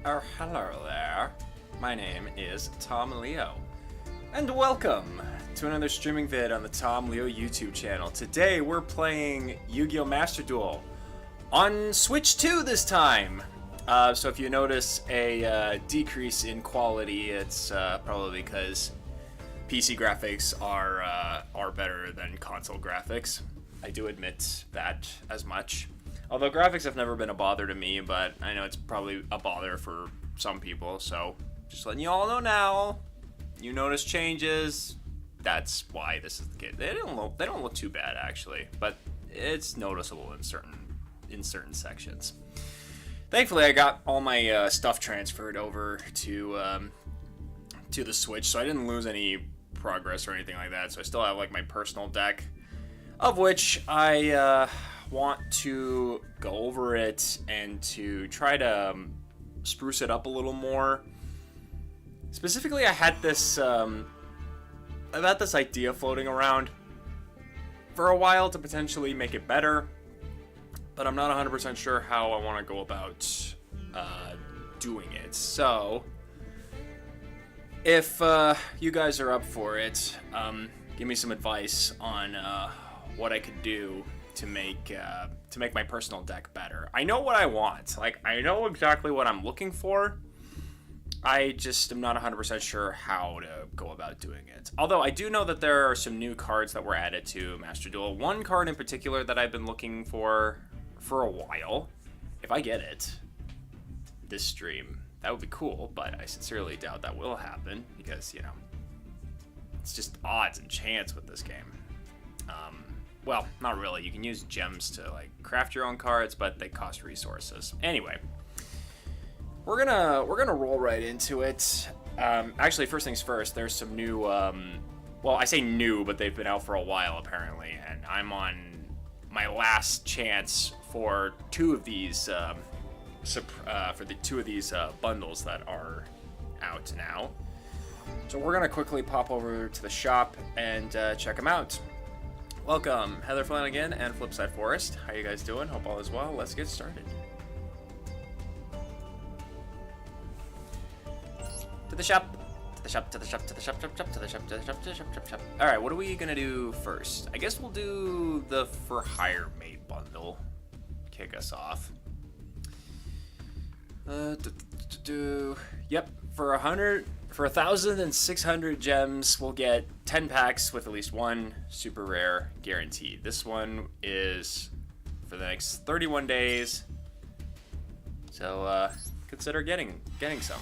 Hello there. My name is Tom Leo, and welcome to another streaming vid on the Tom Leo YouTube channel. Today we're playing Yu-Gi-Oh! Master Duel on Switch 2 this time. So if you notice a decrease in quality, it's probably because PC graphics are better than console graphics. I do admit that as much. Although graphics have never been a bother to me, but I know it's probably a bother for some people, so just letting you all know now. You notice changes, that's why this is the case. They don't look too bad actually, but it's noticeable in certain sections. Thankfully, I got all my stuff transferred over to the Switch, so I didn't lose any progress or anything like that. So I still have like my personal deck, of which I want to go over it and to try to spruce it up a little more. Specifically, I had this idea floating around for a while to potentially make it better, but I'm not 100% sure how I want to go about doing it. So if you guys are up for it, give me some advice on what I could do to make my personal deck better. I know what I want. Like, I know exactly what I'm looking for. I just am not 100% sure how to go about doing it. Although I do know that there are some new cards that were added to Master Duel. One card in particular that I've been looking for a while. If I get it this stream, that would be cool, but I sincerely doubt that will happen because, you know, it's just odds and chance with this game. Well, not really. You can use gems to like craft your own cards, but they cost resources. Anyway, we're gonna roll right into it. Actually, first things first. There's some new. Well, I say new, but they've been out for a while apparently, and I'm on my last chance for two of these. For the two of these bundles that are out now. So we're gonna quickly pop over to the shop and check them out. Welcome, Heather Flanagan and Flipside Forest. How you guys doing? Hope all is well. Let's get started. To the shop. To the shop, to the shop, to the shop, shop, shop, to the shop, to the shop, to the shop, shop, shop. Alright, what are we gonna do first? I guess we'll do the For Hire Made bundle. Kick us off. Yep, for 1,600 gems, we'll get 10 packs with at least one super rare guaranteed. This one is for the next 31 days, so consider getting some.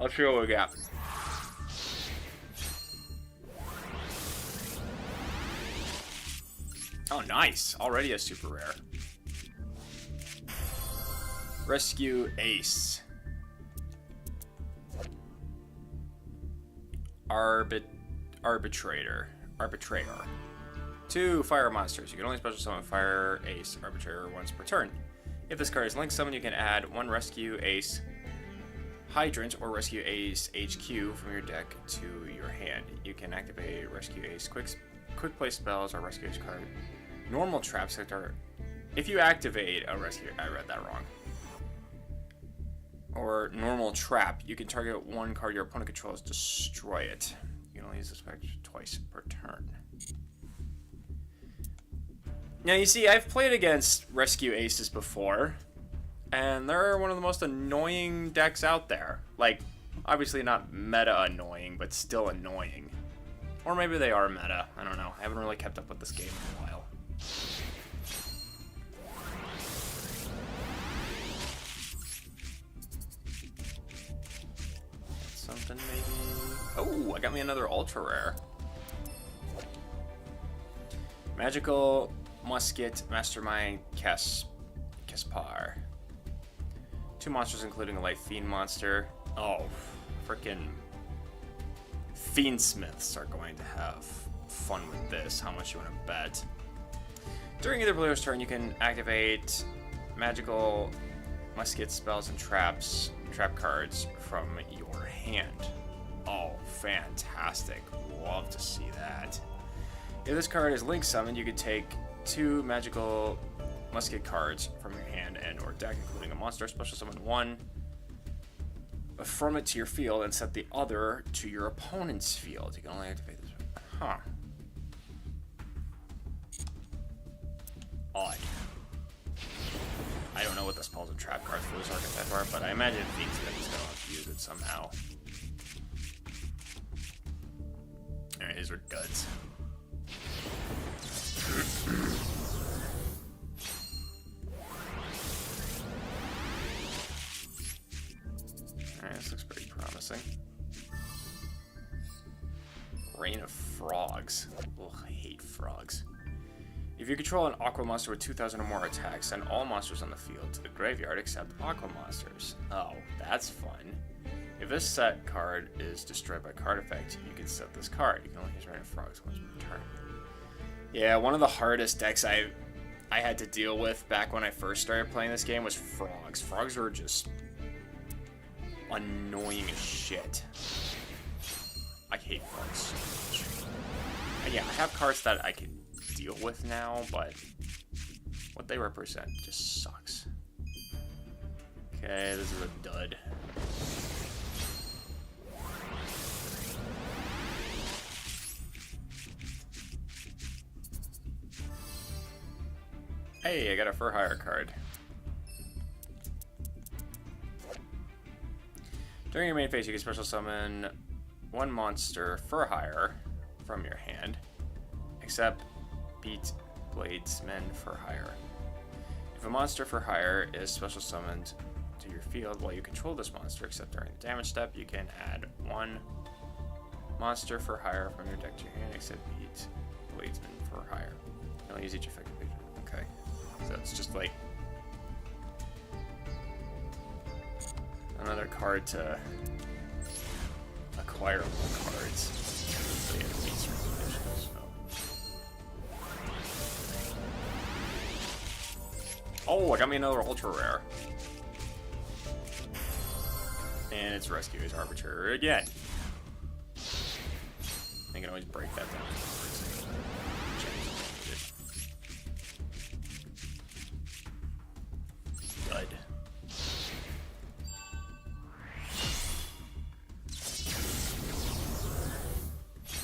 I'll show you what we got. Oh, nice! Already a super rare. Rescue Ace. Arbitrator. 2 fire monsters. You can only special summon Fire Ace Arbitrator once per turn. If this card is linked summon, you can add 1 Rescue Ace Hydrant or Rescue Ace HQ from your deck to your hand. You can activate Rescue Ace quick play spells or Rescue Ace card. Normal trap sector. If you activate a rescue, I read that wrong. Or normal trap, you can target one card your opponent controls, destroy it. You can only use this effect twice per turn. Now you see, I've played against Rescue Aces before, and they're one of the most annoying decks out there. Like, obviously not meta annoying, but still annoying. Or maybe they are meta, I don't know. I haven't really kept up with this game in a while. Something maybe. Oh, I got me another ultra rare. Magical Musket Mastermind Caspar. 2 monsters, including a light fiend monster. Oh, freaking fiendsmiths are going to have fun with this. How much you want to bet? During either player's turn, you can activate magical musket spells and trap cards from your hand. Oh, fantastic. Love to see that. If this card is link summoned, you can take 2 magical musket cards from your hand and or deck, including a monster, special summon 1 from it to your field and set the other to your opponent's field. You can only activate this. Huh. Odd. I don't know what the spells and trap cards for this archetype are, but I imagine Phoenix is going to have to use it somehow. Alright, these are duds. Alright, this looks pretty promising. Rain of Frogs. Ugh, I hate frogs. If you control an aqua monster with 2,000 or more attacks, send all monsters on the field to the graveyard except aqua monsters. Oh, that's fun. If this set card is destroyed by card effect, you can set this card. You can only use Rain of Frogs once per turn. Yeah, one of the hardest decks I had to deal with back when I first started playing this game was frogs. Frogs were just annoying as shit. I hate frogs so much. And yeah, I have cards that I can deal with now, but what they represent just sucks. Okay, this is a dud. Hey, I got a Fur Hire card. During your main phase, you can special summon one monster Fur Hire from your hand, except Beat Bladesman for Hire. If a monster for hire is special summoned to your field while you control this monster, except during the damage step, you can add one monster for hire from your deck to your hand, except Beat Bladesman for Hire. You only use each effective agent. Okay. So it's just like another card to acquire more cards. So you have to beat certain conditions, so. Oh, I got me another ultra rare. And its rescue is arbitrary again. I can always break that down. Good.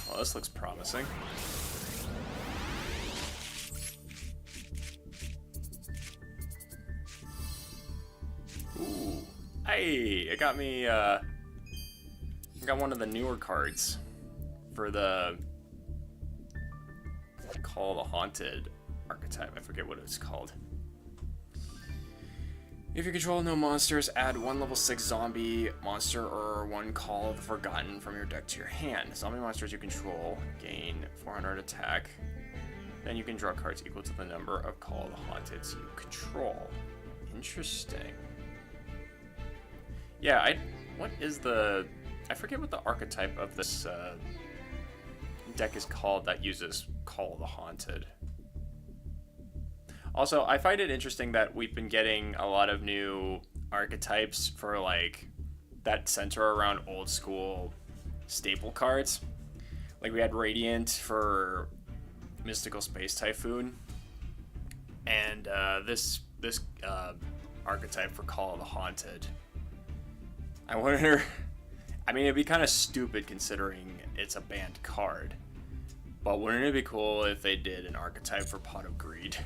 Well, this looks promising. Ooh. Hey, it got me, I got one of the newer cards for the Call the Haunted archetype. I forget what it's called. If you control no monsters, add one level 6 zombie monster or one Call of the Forgotten from your deck to your hand. Zombie monsters you control gain 400 attack. Then you can draw cards equal to the number of Call of the Haunteds you control. Interesting. Yeah, what is the... I forget what the archetype of this deck is called that uses Call of the Haunted. Also, I find it interesting that we've been getting a lot of new archetypes for, like, that center around old school staple cards. Like, we had Radiant for Mystical Space Typhoon, and this archetype for Call of the Haunted. I wonder... I mean, it'd be kind of stupid considering it's a banned card, but wouldn't it be cool if they did an archetype for Pot of Greed?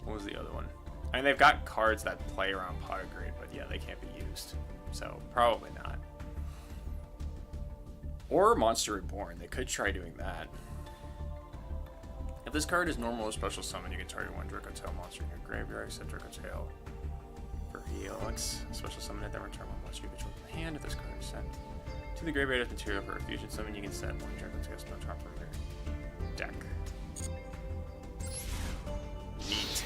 What was the other one? I mean, they've got cards that play around Pot of Greed, but yeah, they can't be used. So, probably not. Or Monster Reborn. They could try doing that. If this card is normal or special summon, you can target one Dracotail monster in your graveyard, except Dracotail for Helix. Special summon it, then return one monster you control from the hand. If this card is sent to the graveyard as material for a fusion summon, you can send one Dracotail Spelltrap from your deck. Neat.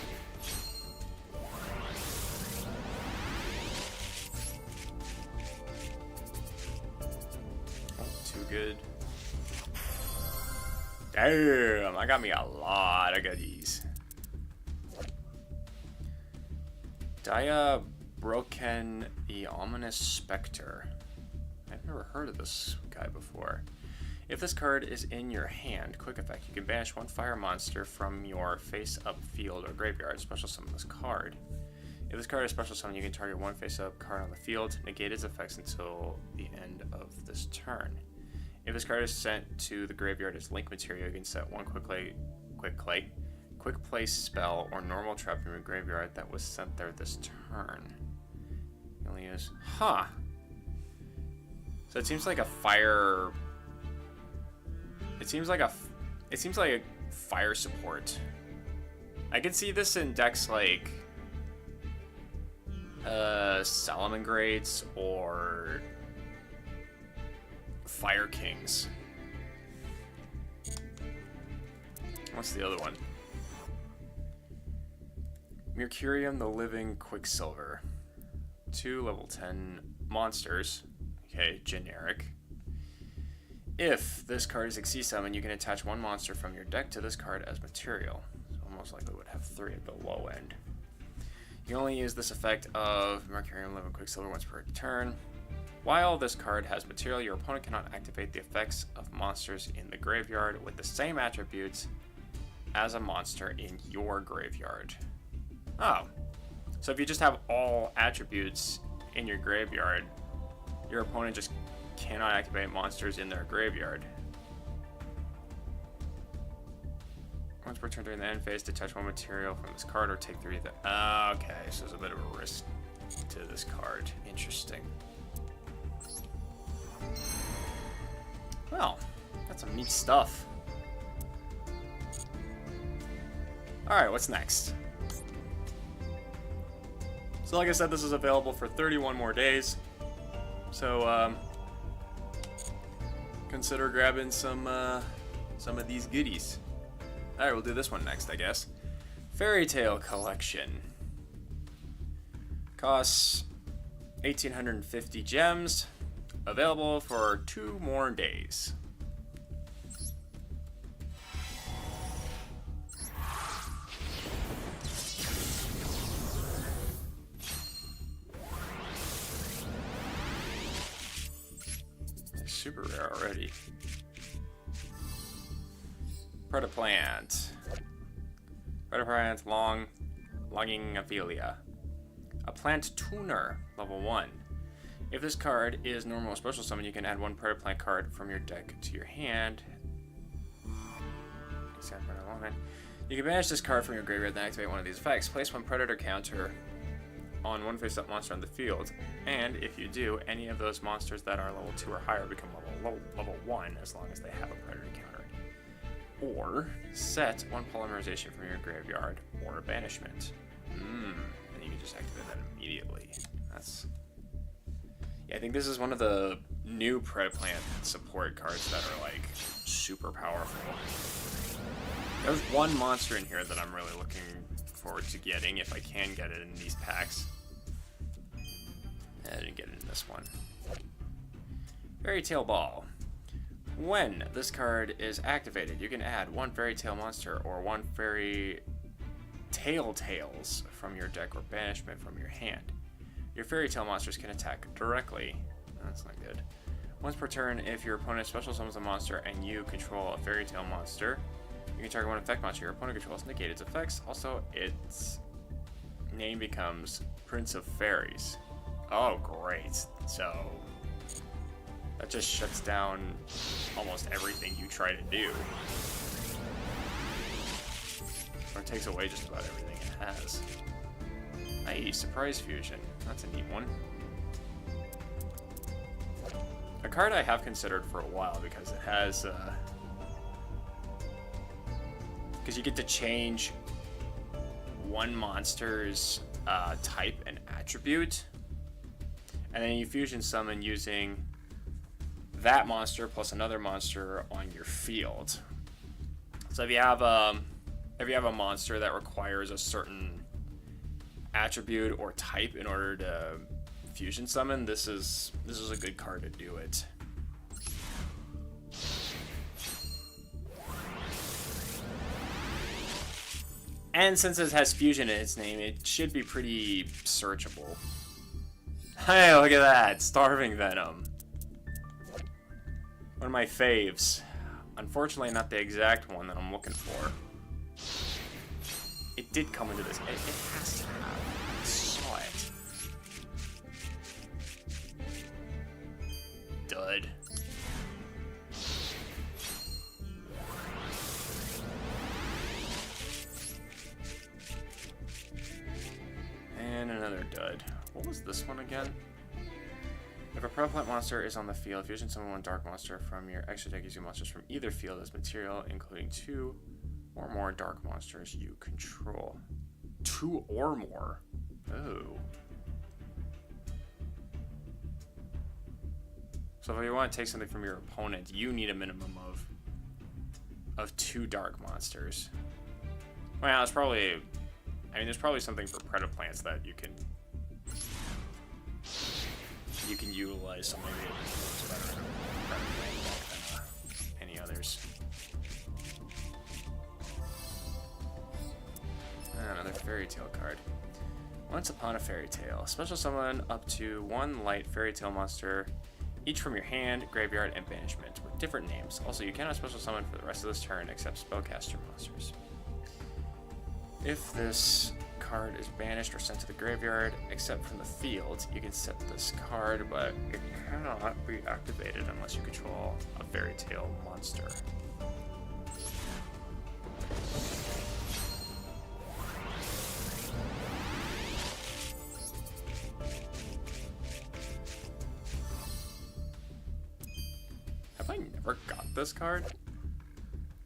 Oh, too good. Damn, I got me a lot of goodies. Broken the Ominous Spectre. I've never heard of this guy before. If this card is in your hand, quick effect, you can banish one fire monster from your face-up field or graveyard. Special summon this card. If this card is special summon, you can target one face-up card on the field, negate its effects until the end of this turn. If this card is sent to the graveyard as link material, you can set one quick place spell or normal trap from your graveyard that was sent there this turn. You only use, huh? So it seems like a fire. It seems like a fire support. I could see this in decks like Salamangreats or Fire Kings. What's the other one? Mercurium the Living Quicksilver. 2 level 10 monsters. Okay, generic. If this card is Xyz summon, you can attach one monster from your deck to this card as material. So most likely would have 3 at the low end. You can only use this effect of Mercurium Living Quicksilver once per turn. While this card has material, your opponent cannot activate the effects of monsters in the graveyard with the same attributes as a monster in your graveyard. Oh. So if you just have all attributes in your graveyard, your opponent just cannot activate monsters in their graveyard. Once per turn during the end phase, to touch one material from this card or take 3 of the... okay, so there's a bit of a risk to this card. Interesting. Well, that's some neat stuff. Alright, what's next? So like I said, this is available for 31 more days. So, consider grabbing some of these goodies. Alright, we'll do this one next, I guess. Fairy Tale Collection. Costs 1,850 gems. Available for 2 more days. It's super rare already. Predaplant. Predaplant Longing Ophelia. A plant tuner, level 1. If this card is normal or special summon, you can add one Predaplant card from your deck to your hand. You can banish this card from your graveyard, then activate one of these effects. Place one Predator counter on one face-up monster on the field, and if you do, any of those monsters that are level 2 or higher become level 1 as long as they have a Predator counter. Or set one polymerization from your graveyard or a banishment. And you can just activate that immediately. That's... I think this is one of the new Predaplant support cards that are like super powerful. There's one monster in here that I'm really looking forward to getting if I can get it in these packs. I didn't get it in this one. Fairy Tale Ball. When this card is activated, you can add one Fairy Tale monster or one Fairy Tale Tales from your deck or banishment from your hand. Your Fairy Tale monsters can attack directly. That's not good. Once per turn, if your opponent special summons a monster and you control a Fairy Tale monster, you can target one effect monster your opponent controls, negate its effects. Also, its name becomes Prince of Fairies. Oh, great. So, that just shuts down almost everything you try to do. Or it takes away just about everything it has. Nice, Surprise Fusion. That's a neat one. A card I have considered for a while because it has, because you get to change one monster's type and attribute, and then you fusion summon using that monster plus another monster on your field. So if you have a monster that requires a certain attribute or type in order to fusion summon, this is a good card to do it. And since it has fusion in its name, it should be pretty searchable. Hey, look at that! Starving Venom. One of my faves. Unfortunately, not the exact one that I'm looking for. It did come into this. It has to have. I saw dud. And another dud. What was this one again? If a purple monster is on the field, fusion summon one dark monster from your extra deck using monsters from either field as material, including 2 or more dark monsters you control. 2 or more? Oh. So if you want to take something from your opponent, you need a minimum of 2 dark monsters. Well, it's probably... I mean, there's probably something for predaplants that you can utilize, so maybe it's better predaplant than any others. Another fairy tale card. Once upon a fairy tale, special summon up to 1 light fairy tale monster, each from your hand, graveyard, and banishment, with different names. Also, you cannot special summon for the rest of this turn except spellcaster monsters. If this card is banished or sent to the graveyard, except from the field, you can set this card, but it cannot be activated unless you control a fairy tale monster. Have I never got this card?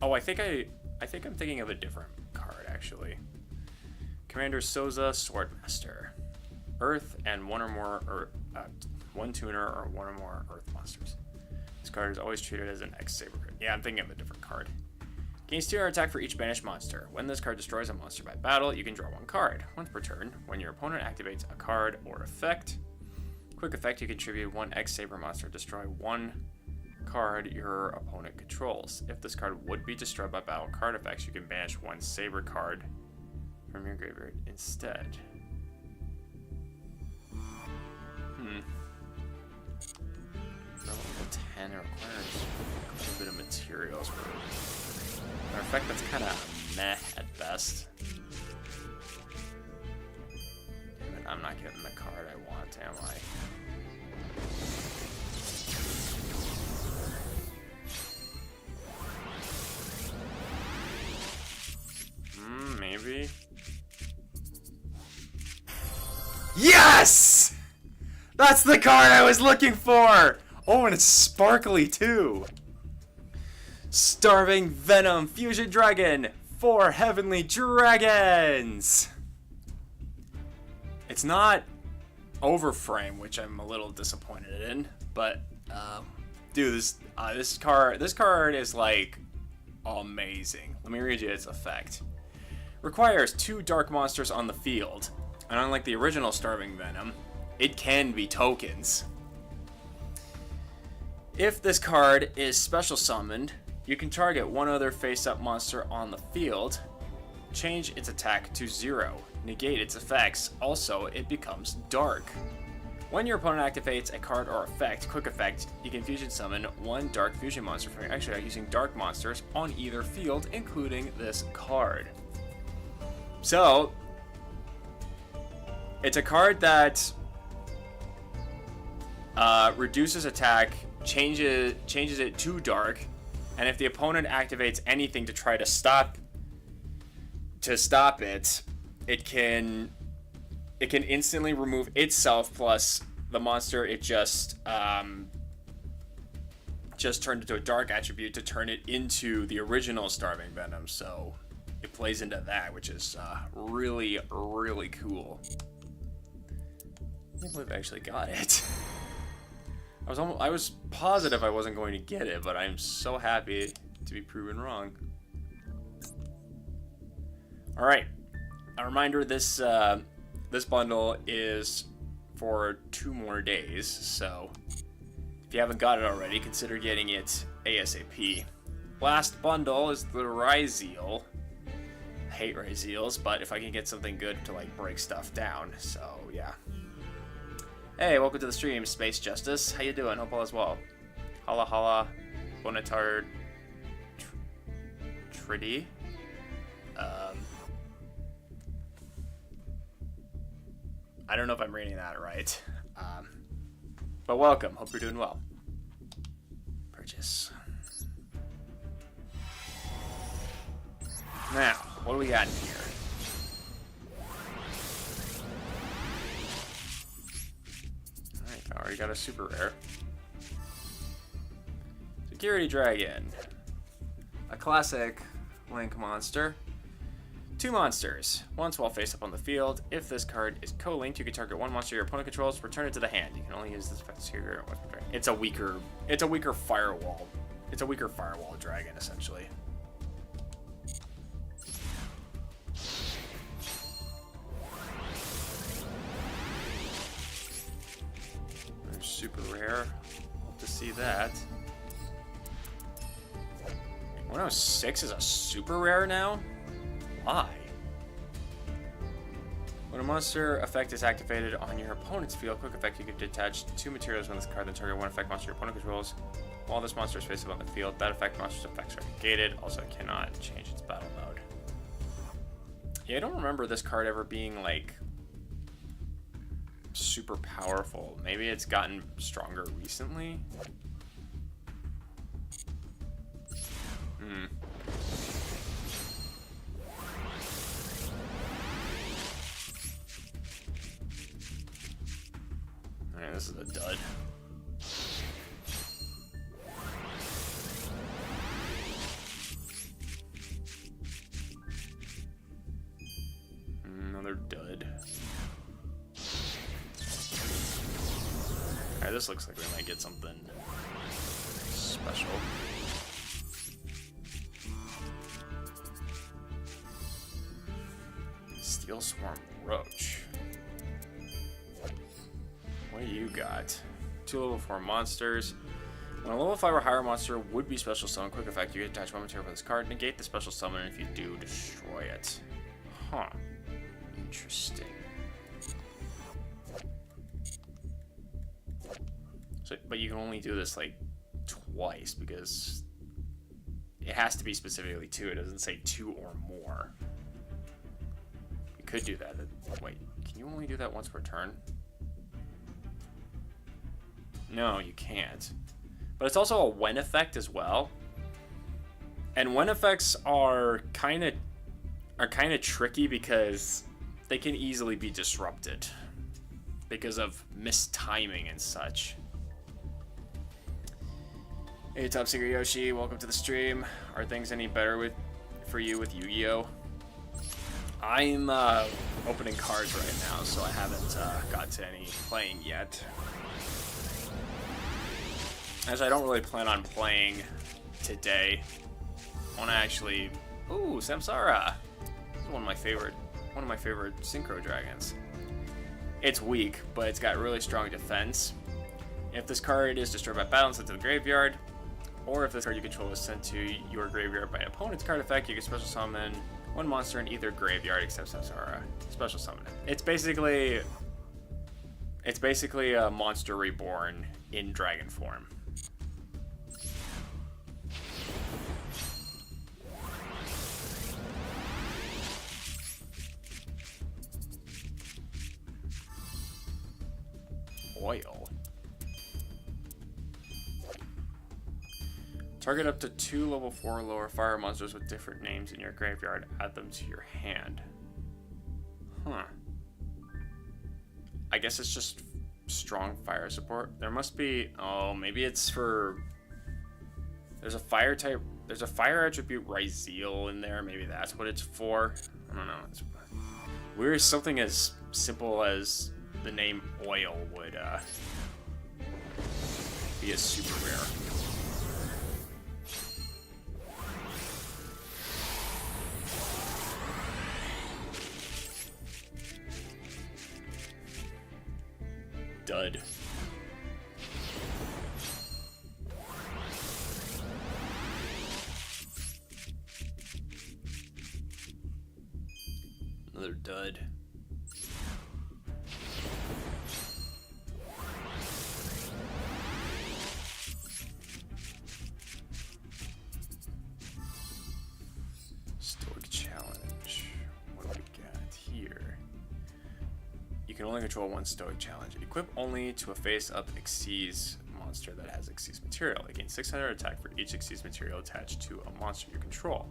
Oh, I think I'm thinking of a different card actually. Commander Soza, Swordmaster. Earth and one or more, one tuner or one or more Earth monsters. This card is always treated as an X-Saber card. Yeah, I'm thinking of a different card. Gains 2 attack for each banished monster. When this card destroys a monster by battle, you can draw 1 card. Once per turn, when your opponent activates a card or effect, quick effect, you contribute 1 X-Saber monster. Destroy 1 card your opponent controls. If this card would be destroyed by battle card effects, you can banish 1 Saber card from your graveyard instead. Level 10 requires quite a bit of materials for an effect that's kind of meh at best. Damn it, I'm not getting the card I want, am I? Maybe. Yes! That's the card I was looking for! Oh, and it's sparkly too! Starving Venom Fusion Dragon! 4 Heavenly Dragons! It's not Overframe, which I'm a little disappointed in, but, dude, this card is, like, amazing. Let me read you its effect. Requires 2 dark monsters on the field, and unlike the original Starving Venom, it can be tokens. If this card is special summoned, you can target 1 other face-up monster on the field, change its attack to 0, negate its effects, also it becomes dark. When your opponent activates a card or effect, quick effect, you can fusion summon 1 dark fusion monster from your extra deck using dark monsters on either field, including this card. So, it's a card that reduces attack, changes it to dark, and if the opponent activates anything to try to stop it, it can instantly remove itself plus the monster it just turned into a dark attribute to turn it into the original Starving Venom. So it plays into that, which is really, really cool. I can't believe I actually got it. I was positive I wasn't going to get it, but I'm so happy to be proven wrong. All right, a reminder: this bundle is for 2 more days, so if you haven't got it already, consider getting it ASAP. Last bundle is the Ryzeal. I hate Ryzeals, but if I can get something good to like break stuff down, so yeah. Hey, welcome to the stream, Space Justice. How you doing? Hope all is well. Hala hala, Bonatar, Triddy. I don't know if I'm reading that right. But welcome. Hope you're doing well. gorgeous. Now, what do we got in here? Alright, I already got a super rare. Security Dragon. A classic Link monster. 2 monsters. Once while face up on the field, if this card is co-linked, you can target 1 monster your opponent controls, return it to the hand. You can only use this effect here. It's a weaker firewall. It's a weaker firewall dragon, essentially. There's super rare. Hope to see that. 106 is a super rare now? Why? When a monster effect is activated on your opponent's field, quick effect, you can detach 2 materials from this card, then target 1 effect monster your opponent controls. While this monster is face up on the field, that effect monster's effects are negated. Also, it cannot change its battle mode. Yeah, I don't remember this card ever being, like, super powerful. Maybe it's gotten stronger recently? Alright, this is a dud. Another dud. Alright, this looks like we might get something special. Steel Swarm Roach. What do you got? 2 level 4 monsters. When a level 5 or higher monster would be special summon, quick effect, you can attach 1 material for this card, negate the special summon, and if you do, destroy it. Huh. Interesting. So, but you can only do this like twice because it has to be specifically 2. It doesn't say 2 or more. You could do that. Wait, can you only do that once per turn? No, you can't. But it's also a when effect as well. And when effects are kind of tricky because they can easily be disrupted because of mistiming and such. Hey, Top Secret Yoshi, welcome to the stream. Are things any better for you with Yu-Gi-Oh? I'm opening cards right now, so I haven't got to any playing yet. As I don't really plan on playing today. I want to actually... Ooh, Samsara! This is one of my favorite synchro dragons. It's weak, but it's got really strong defense. If this card is destroyed by battle and sent to the graveyard, or if this card you control is sent to your graveyard by an opponent's card effect, you can special summon 1 monster in either graveyard except Samsara. Special summon it. It's basically a monster reborn in dragon form. Oil. Target up to 2 level 4 or lower fire monsters with different names in your graveyard. Add them to your hand. Huh. I guess it's just strong fire support. There must be... Oh, maybe it's for... There's a fire type... There's a fire attribute Ryzeal in there. Maybe that's what it's for. I don't know. It's weird. Something as simple as the name Oil would be a super rare. Dud. Another dud. Stoic challenge. What do we got here? You can only control 1 stoic challenge. Equip only to a face-up Xyz monster that has Xyz material. It gains 600 attack for each Xyz material attached to a monster you control.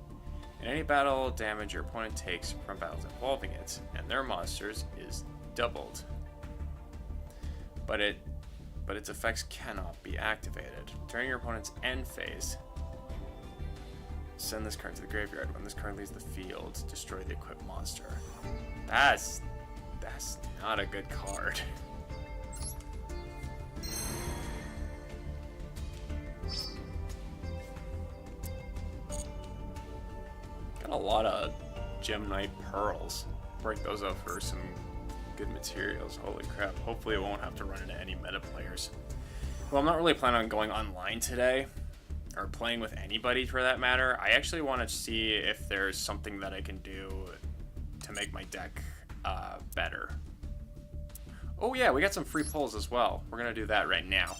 In any battle, damage your opponent takes from battles involving it and their monsters is doubled. But its effects cannot be activated. During your opponent's end phase, send this card to the graveyard. When this card leaves the field, destroy the equipped monster. That's not a good card. Got a lot of Gem Knight Pearls. Break those up for some good materials. Holy crap. Hopefully it won't have to run into any meta players. Well, I'm not really planning on going online today, or playing with anybody for that matter. I actually want to see if there's something that I can do to make my deck better. Oh yeah, we got some free pulls as well. We're gonna do that right now.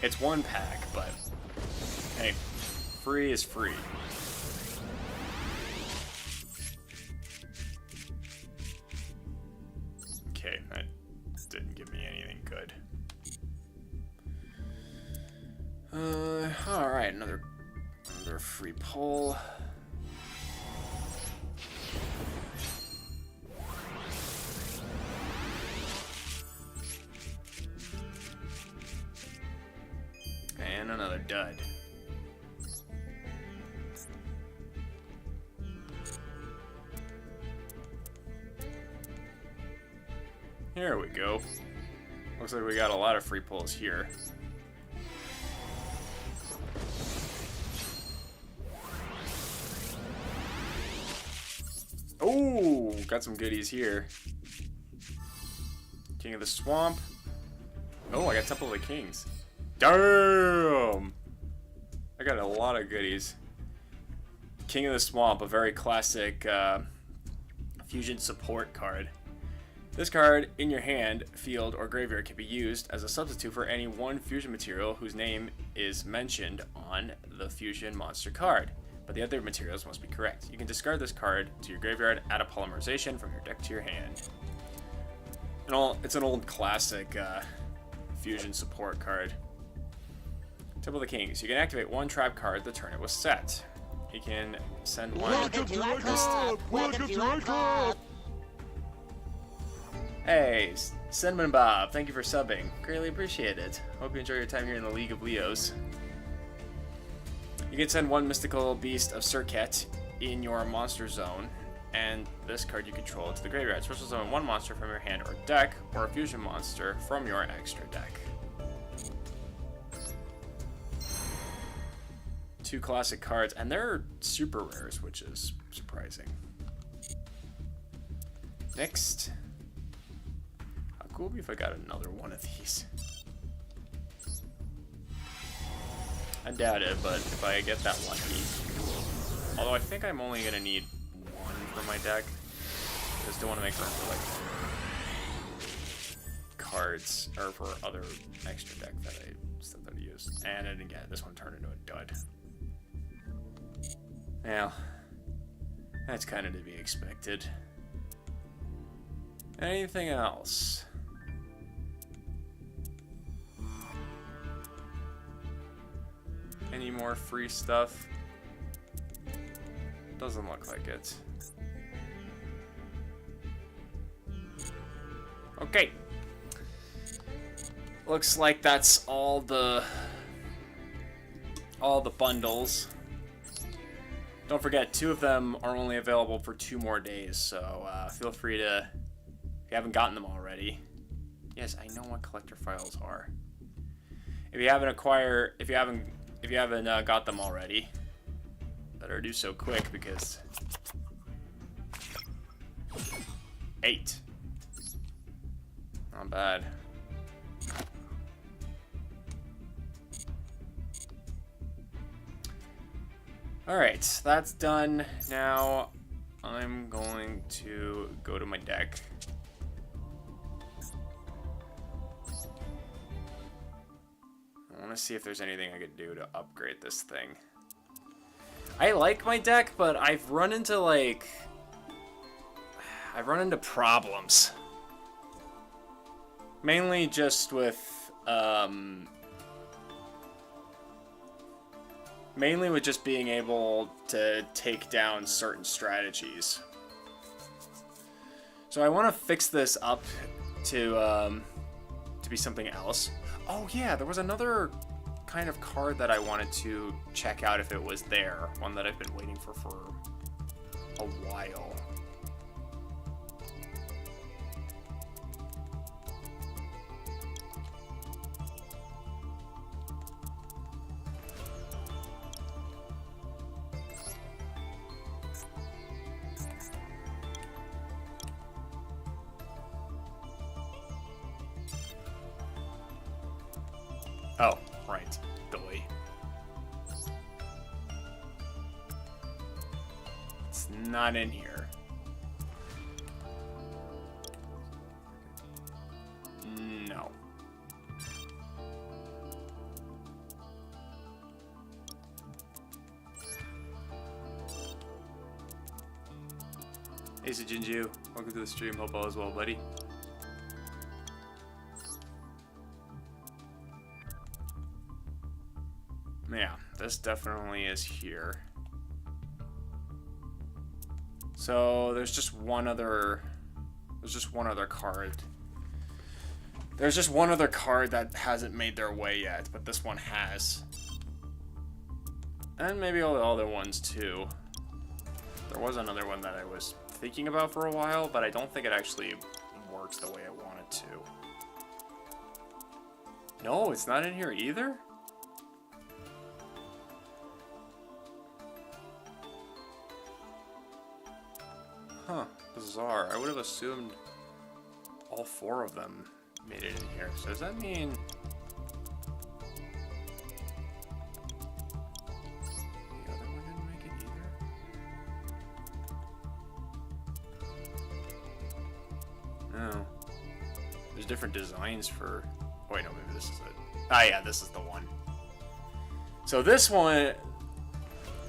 It's one pack, but hey, free is free. Okay, that didn't give me anything good. Alright, another free pull. And another dud. Here we go. Looks like we got a lot of free pulls here. Oh, got some goodies here. King of the Swamp. Oh, I got Temple of the Kings. Damn! I got a lot of goodies. King of the Swamp, a very classic fusion support card. This card in your hand, field, or graveyard can be used as a substitute for any one fusion material whose name is mentioned on the fusion monster card, but the other materials must be correct. You can discard this card to your graveyard, add a polymerization from your deck to your hand. It's an old classic fusion support card. Temple of the Kings. You can activate one trap card the turn it was set. You can send one. Welcome to our club! Welcome to our club! Hey, Cinnamon Bob, thank you for subbing. Greatly appreciate it. Hope you enjoy your time here in the League of Leos. You can send one mystical beast of Circuit in your monster zone, and this card you control to the graveyard. Special zone one monster from your hand or deck, or a fusion monster from your extra deck. Two classic cards, and they're super rares, which is surprising. Next. How cool would it be if I got another one of these? I doubt it, but if I get that lucky. Although I think I'm only gonna need one for my deck. I just don't want to make room for like cards or for other extra deck that I use. And then again, this one turned into a dud. Well, that's kind of to be expected. Anything else? Any more free stuff? Doesn't look like it. Okay. Looks like that's all the bundles. Don't forget, 2 of them are only available for 2 more days, so feel free to, if you haven't gotten them already. Yes, I know what collector files are. If you haven't got them already, better do so quick because 8. Not bad. Alright, that's done. Now I'm going to go to my deck. I want to see if there's anything I could do to upgrade this thing. I like my deck, but I've run into problems. Mainly just with, mainly with just being able to take down certain strategies. So I want to fix this up to be something else. Oh yeah, there was another kind of card that I wanted to check out if it was there. One that I've been waiting for a while. Oh, right. Billy. It's not in here. No. Hey, Jinju. Welcome to the stream. Hope all is well, buddy. Yeah, this definitely is here. So there's just one other card. There's just one other card that hasn't made their way yet, but this one has. And maybe all the other ones too. There was another one that I was thinking about for a while, but I don't think it actually works the way I want it to. No, it's not in here either? Huh, bizarre. I would have assumed all four of them made it in here. So does that mean... the other one didn't make it either? No. There's different designs for... Oh, wait, no, maybe this is it. Ah, yeah, this is the one. So this one...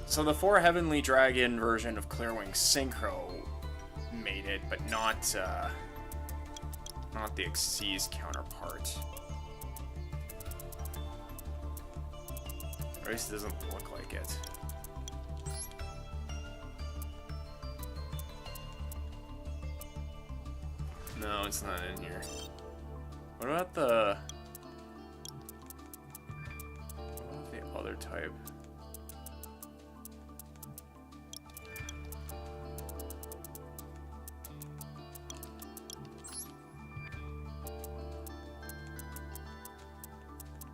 So the 4 Heavenly Dragon version of Clearwing Synchro made it, but not the Xyz counterpart. Or at least it doesn't look like it. No, it's not in here. What about the other type?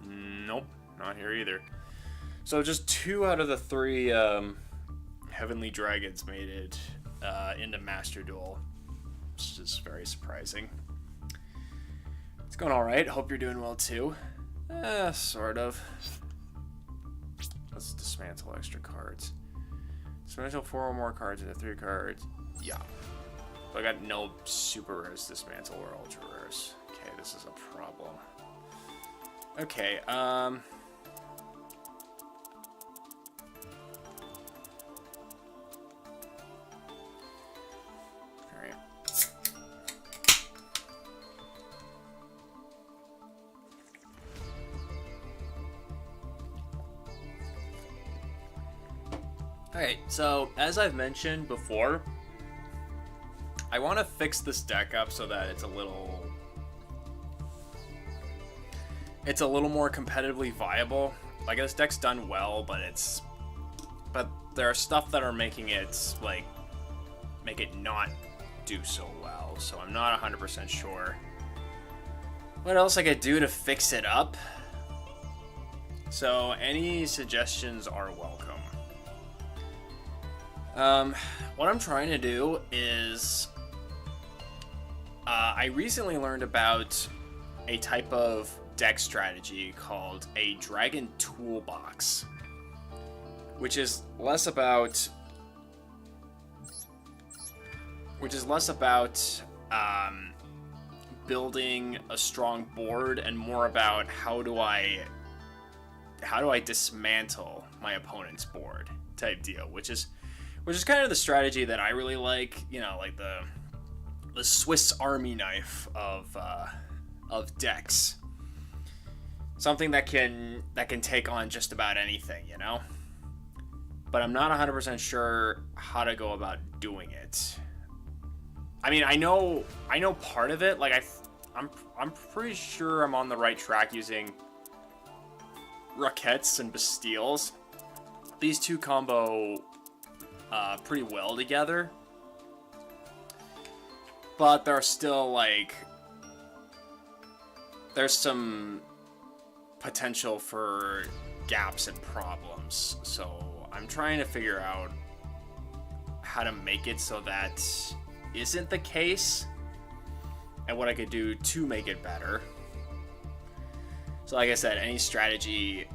Nope, not here either. So just 2 out of the 3 Heavenly Dragons made it into Master Duel, which is very surprising. It's going alright. Hope you're doing well too. Sort of. Let's dismantle extra cards. Dismantle 4 or more cards into 3 cards. Yeah. So I got no super rares dismantle or ultra rares. Okay, this is a problem. Okay, alright. Alright, so as I've mentioned before, I want to fix this deck up so that it's a little more competitively viable. Like, this deck's done well, but there are stuff that are making it, like, make it not do so well. So I'm not 100% sure what else I could do to fix it up. So any suggestions are welcome. What I'm trying to do is, I recently learned about a type of deck strategy called a Dragon Toolbox, which is less about building a strong board and more about how do I dismantle my opponent's board type deal, which is kind of the strategy that I really like. You know, like the Swiss Army knife of of decks. Something that can take on just about anything, you know? But I'm not 100% sure how to go about doing it. I mean, I know part of it. Like I'm pretty sure I'm on the right track using Roquettes and Bastilles. These two combo pretty well together. But there's still like there's some potential for gaps and problems. So I'm trying to figure out how to make it so that isn't the case and what I could do to make it better. So like I said, any strategy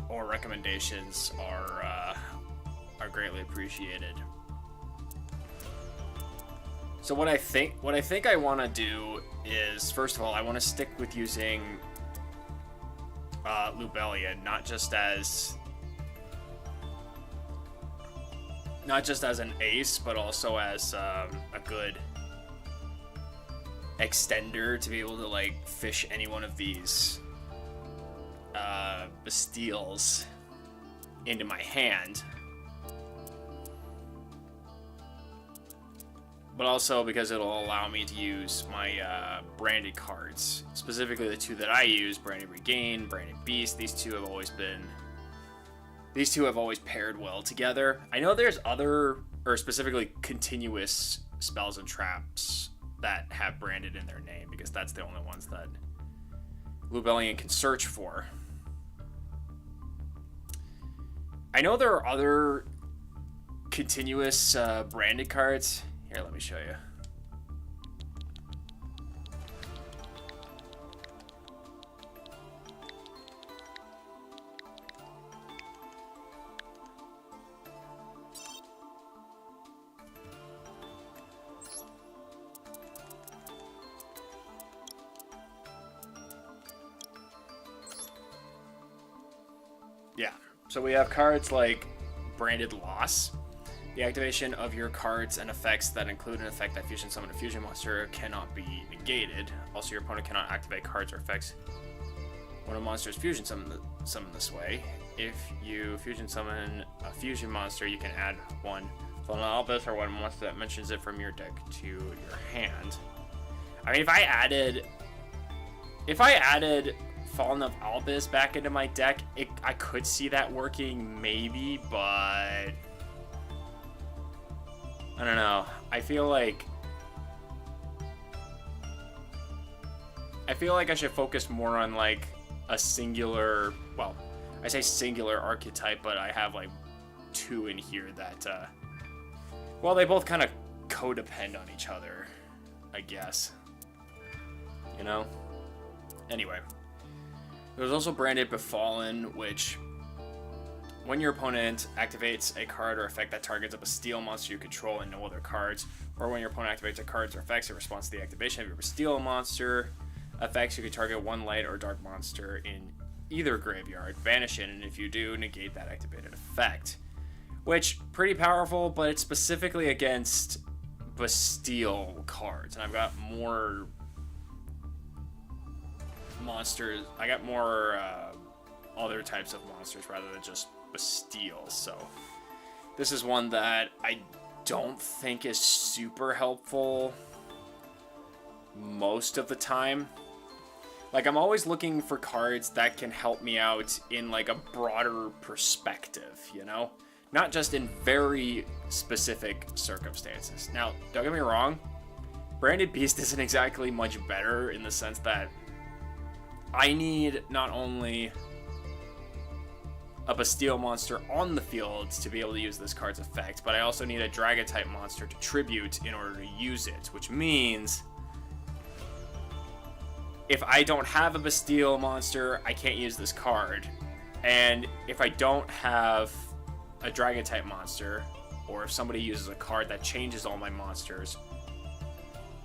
or recommendations are greatly appreciated. So what I think I want to do is, first of all, I want to stick with using Lubellion, not just as an ace, but also as a good extender to be able to like fish any one of these Bastilles into my hand. But also because it'll allow me to use my branded cards, specifically the two that I use, Branded Regain, Branded Beast. These two have always paired well together. I know there's other, or specifically continuous spells and traps that have branded in their name, because that's the only ones that Lubellion can search for. I know there are other continuous branded cards. Here, let me show you. Yeah, so we have cards like Branded Loss. The activation of your cards and effects that include an effect that fusion summon a fusion monster cannot be negated. Also, your opponent cannot activate cards or effects when a monster is fusion summoned this way. If you fusion summon a fusion monster, you can add one Fallen Albus or one monster that mentions it from your deck to your hand. I mean, if I added Fallen of Albus back into my deck, I could see that working maybe, but I don't know. I feel like I should focus more on like a singular, well, I say singular archetype, but I have like two in here that well, they both kind of codepend on each other, I guess. You know? Anyway. There's also Branded Befallen, which when your opponent activates a card or effect that targets a Bastille monster you control and no other cards, or when your opponent activates a card or effects in response to the activation of your Bastille monster effects, you can target one light or dark monster in either graveyard, banish it, and if you do, negate that activated effect. Which, pretty powerful, but it's specifically against Bastille cards, and I've got more monsters. I got more other types of monsters rather than just Bastille, so this is one that I don't think is super helpful most of the time. Like, I'm always looking for cards that can help me out in like a broader perspective, you know? Not just in very specific circumstances. Now, don't get me wrong, Branded Beast isn't exactly much better in the sense that I need not only a Bastille monster on the field to be able to use this card's effect, but I also need a Dragon type monster to tribute in order to use it, which means if I don't have a Bastille monster, I can't use this card. And if I don't have a Dragon type monster, or if somebody uses a card that changes all my monsters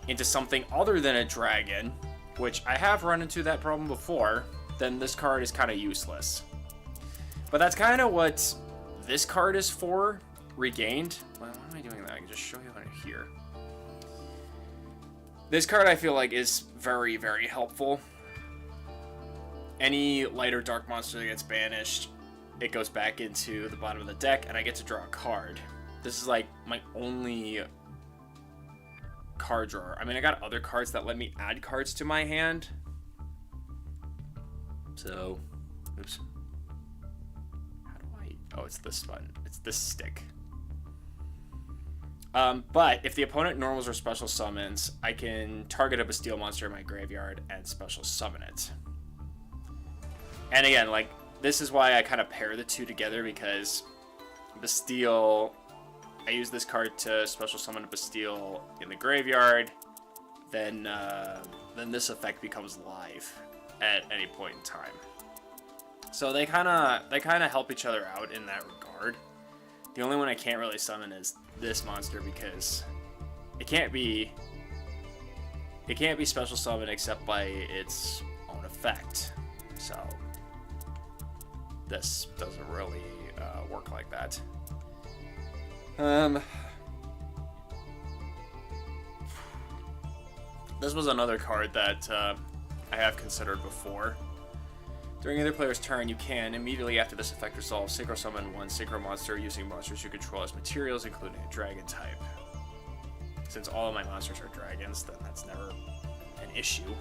into something other than a dragon, which I have run into that problem before, then this card is kind of useless. But that's kind of what this card is for, Regained. Well, why am I doing that? I can just show you on here. This card I feel like is very, very helpful. Any light or dark monster that gets banished, it goes back into the bottom of the deck, and I get to draw a card. This is like my only card drawer. I mean, I got other cards that let me add cards to my hand. So, oops. How do I... Oh, it's this button. It's this stick. But if the opponent normals or special summons, I can target a Bastille monster in my graveyard and special summon it. And again, like, this is why I kind of pair the two together, because Bastille, I use this card to special summon a Bastille in the graveyard, then this effect becomes live at any point in time. So they kind of help each other out in that regard. The only one I can't really summon is this monster, because it can't be special summoned except by its own effect. So this doesn't really work like that. This was another card that I have considered before. During either player's turn, you can, immediately after this effect resolves, synchro summon one synchro monster using monsters you control as materials, including a dragon type. Since all of my monsters are dragons, then that's never an issue.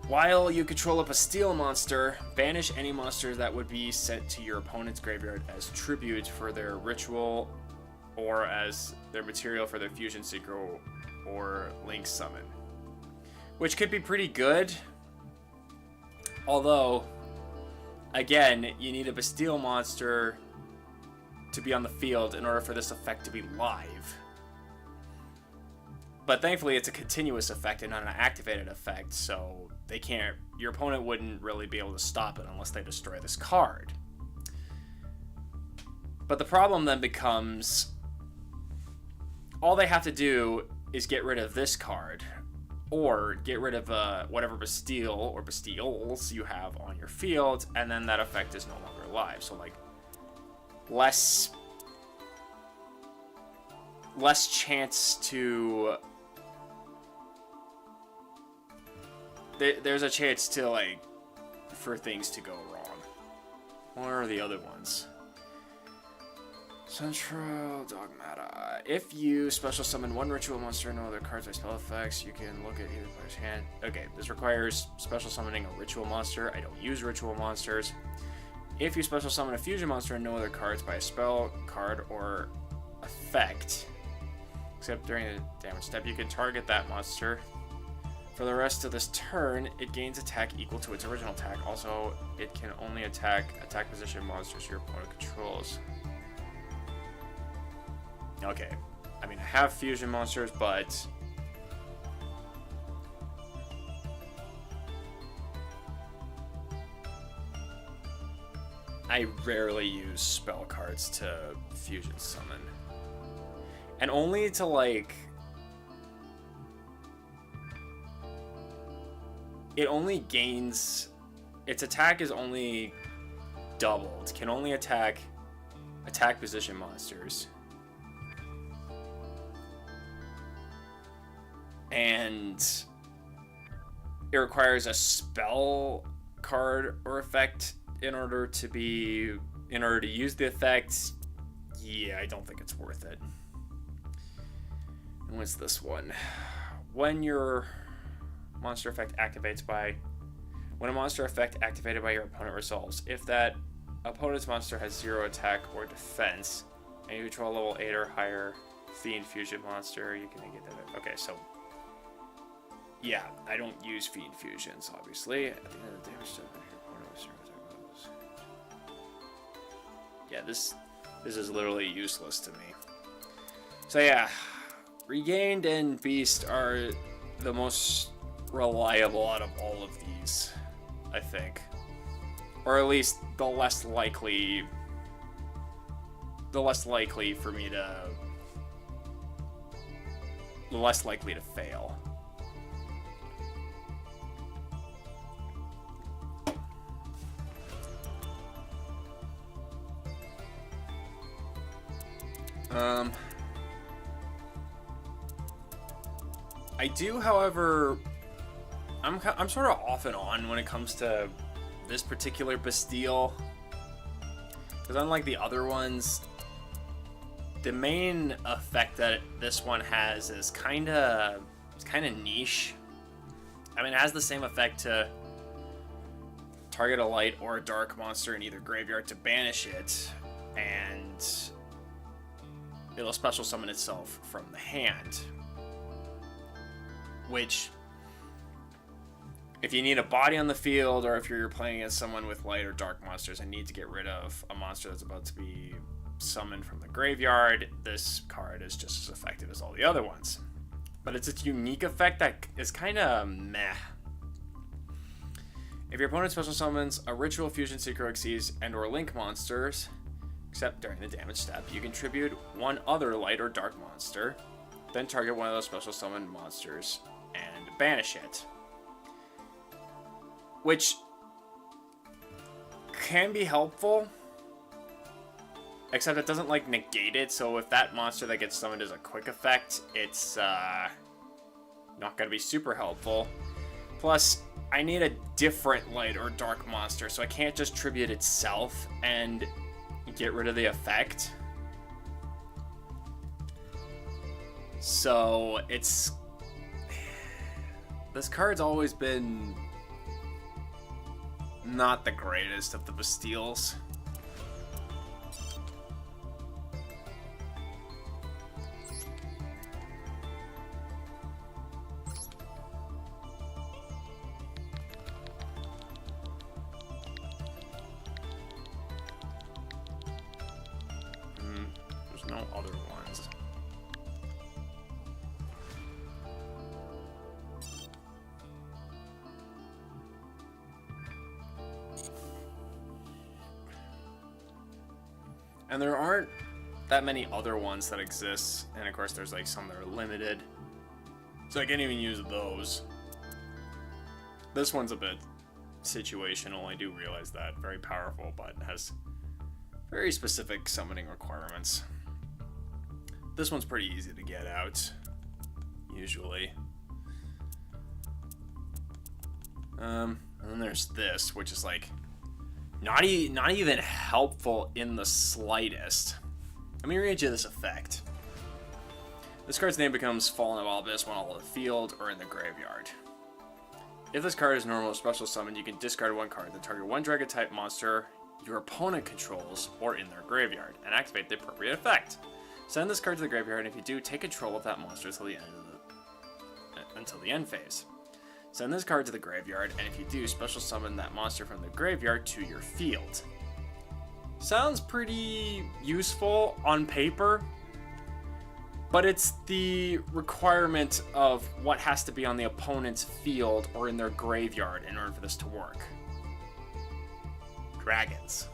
While you control a Bastille monster, banish any monster that would be sent to your opponent's graveyard as tribute for their ritual or as their material for their fusion synchro or link summon. Which could be pretty good. Although, again, you need a Bastille monster to be on the field in order for this effect to be live. But thankfully, it's a continuous effect and not an activated effect, so your opponent wouldn't really be able to stop it unless they destroy this card. But the problem then becomes, all they have to do is get rid of this card, or get rid of whatever Bastille or Bastilles you have on your field, and then that effect is no longer live. So, like, less chance to... There's a chance to, like, for things to go wrong. What are the other ones? Central Dogmata. If you special summon one ritual monster and no other cards by spell effects, you can look at either player's hand. Okay, this requires special summoning a ritual monster. I don't use ritual monsters. If you special summon a fusion monster and no other cards by a spell, card, or effect, except during the damage step, you can target that monster. For the rest of this turn, it gains attack equal to its original attack. Also, it can only attack position monsters your opponent controls. Okay, I mean, I have fusion monsters, but I rarely use spell cards to fusion summon. And only to, like, it only gains, its attack is only doubled. Can only attack position monsters. And it requires a spell card or effect in order to use the effect. Yeah, I don't think it's worth it. And what's this one? When your monster effect activates when a monster effect activated by your opponent resolves, if that opponent's monster has 0 attack or defense, and you control level 8 or higher Fiend Fusion monster, you can get that. Okay, so yeah, I don't use Fiend Fusions, obviously. At the end of the damage step, if your opponent was 0 attack. Yeah, this is literally useless to me. So yeah, Regained and Beast are the most reliable out of all of these, I think. Or at least the less likely for me to... the less likely to fail. I do, however, I'm sort of off and on when it comes to this particular Bastille. Because unlike the other ones, the main effect that this one has is kind of niche. I mean, it has the same effect to target a light or a dark monster in either graveyard to banish it, and it'll special summon itself from the hand. Which, if you need a body on the field, or if you're playing against someone with light or dark monsters and need to get rid of a monster that's about to be summoned from the graveyard, this card is just as effective as all the other ones. But it's its unique effect that is kind of meh. If your opponent special summons a Ritual, Fusion, Synchro Xyz, and or Link monsters, except during the damage step, you contribute one other light or dark monster, then target one of those special summoned monsters and banish it. Which can be helpful, except it doesn't like negate it, so if that monster that gets summoned is a quick effect, it's not going to be super helpful. Plus, I need a different light or dark monster, so I can't just tribute itself and get rid of the effect. So it's... This card's always been not the greatest of the Bastilles. There's no other ones. And there aren't that many other ones that exist, and of course there's like some that are limited, so I can't even use those. This one's a bit situational, I do realize that. Very powerful, but has very specific summoning requirements. This one's pretty easy to get out, usually. And then there's this, which is like not even helpful in the slightest. Let me read you this effect. This card's name becomes Fallen of Abyss when all in the field or in the graveyard. If this card is normal or special summon, you can discard one card, then target one dragon type monster your opponent controls or in their graveyard, and activate the appropriate effect. Send this card to the graveyard, and if you do, take control of that monster until the end phase. Send this card to the graveyard, and if you do, special summon that monster from the graveyard to your field. Sounds pretty useful on paper, but it's the requirement of what has to be on the opponent's field or in their graveyard in order for this to work. Dragons.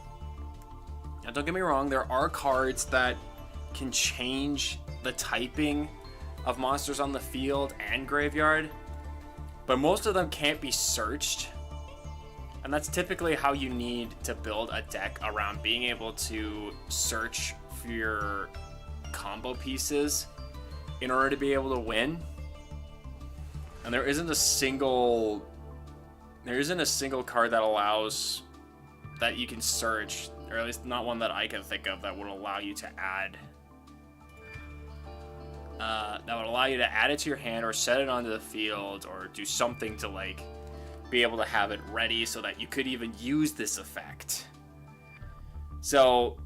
Now don't get me wrong, there are cards that can change the typing of monsters on the field and graveyard, but most of them can't be searched, and that's typically how you need to build a deck around being able to search for your combo pieces in order to be able to win. And there isn't a single card that allows that you can search, or at least not one that I can think of, that would allow you to add it to your hand or set it onto the field or do something to like be able to have it ready so that you could even use this effect. So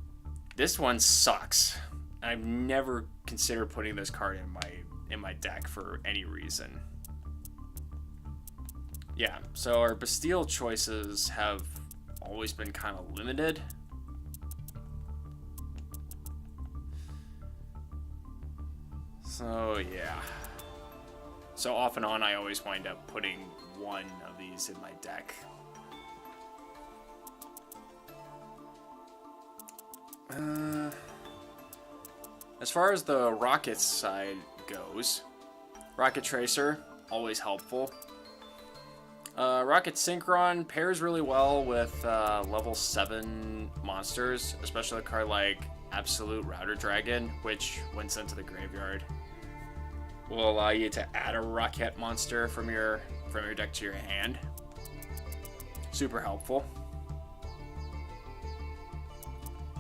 this one sucks. I've never considered putting this card in my deck for any reason. Yeah, so our Bastille choices have always been kind of limited. So yeah. So off and on, I always wind up putting one of these in my deck. As far as the rocket side goes, Rocket Tracer, always helpful. Rocket Synchron pairs really well with level 7 monsters, especially a card like Absolute Router Dragon, which, when sent to the graveyard, will allow you to add a rocket monster from your deck to your hand. Super helpful.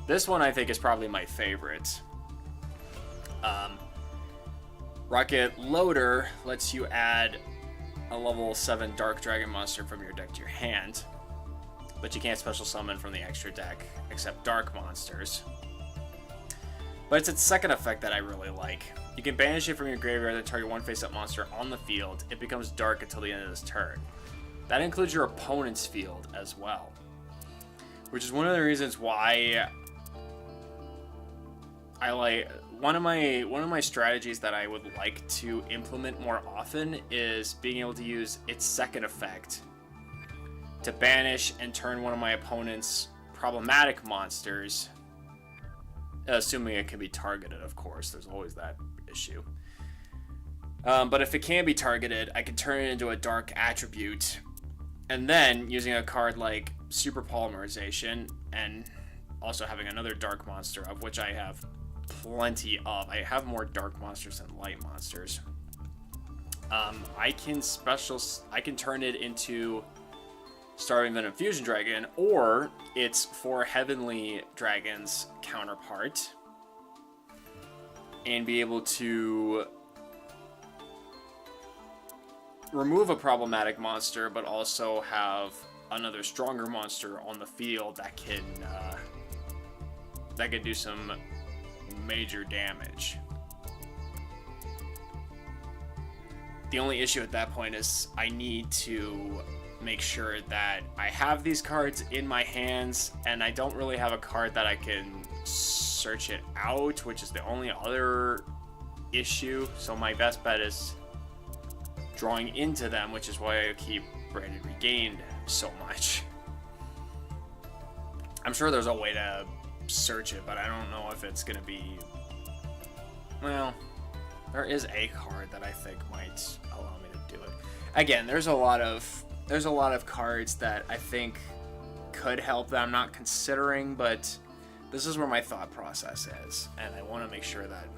This one I think is probably my favorite. Rocket Loader lets you add a level 7 Dark Dragon monster from your deck to your hand, but you can't special summon from the extra deck except dark monsters. But it's its second effect that I really like. You can banish it from your graveyard and target one face-up monster on the field. It becomes dark until the end of this turn. That includes your opponent's field as well, which is one of the reasons why I like one of my strategies that I would like to implement more often is being able to use its second effect to banish and turn one of my opponent's problematic monsters, assuming it can be targeted, of course. There's always that issue. But if it can be targeted, I can turn it into a dark attribute, and then using a card like Super Polymerization and also having another dark monster, of which I have plenty of. I have more dark monsters than light monsters. I can turn it into Starving Venom Fusion Dragon, or its 4 Heavenly Dragons counterpart, and be able to remove a problematic monster, but also have another stronger monster on the field that can do some major damage. The only issue at that point is I need to make sure that I have these cards in my hands, and I don't really have a card that I can search it out, which is the only other issue. So my best bet is drawing into them, which is why I keep Branded Regained so much. I'm sure there's a way to search it, but I don't know if it's gonna be... Well, there is a card that I think might allow me to do it. Again, there's a lot of cards that I think could help that I'm not considering, but this is where my thought process is, and I want to make sure that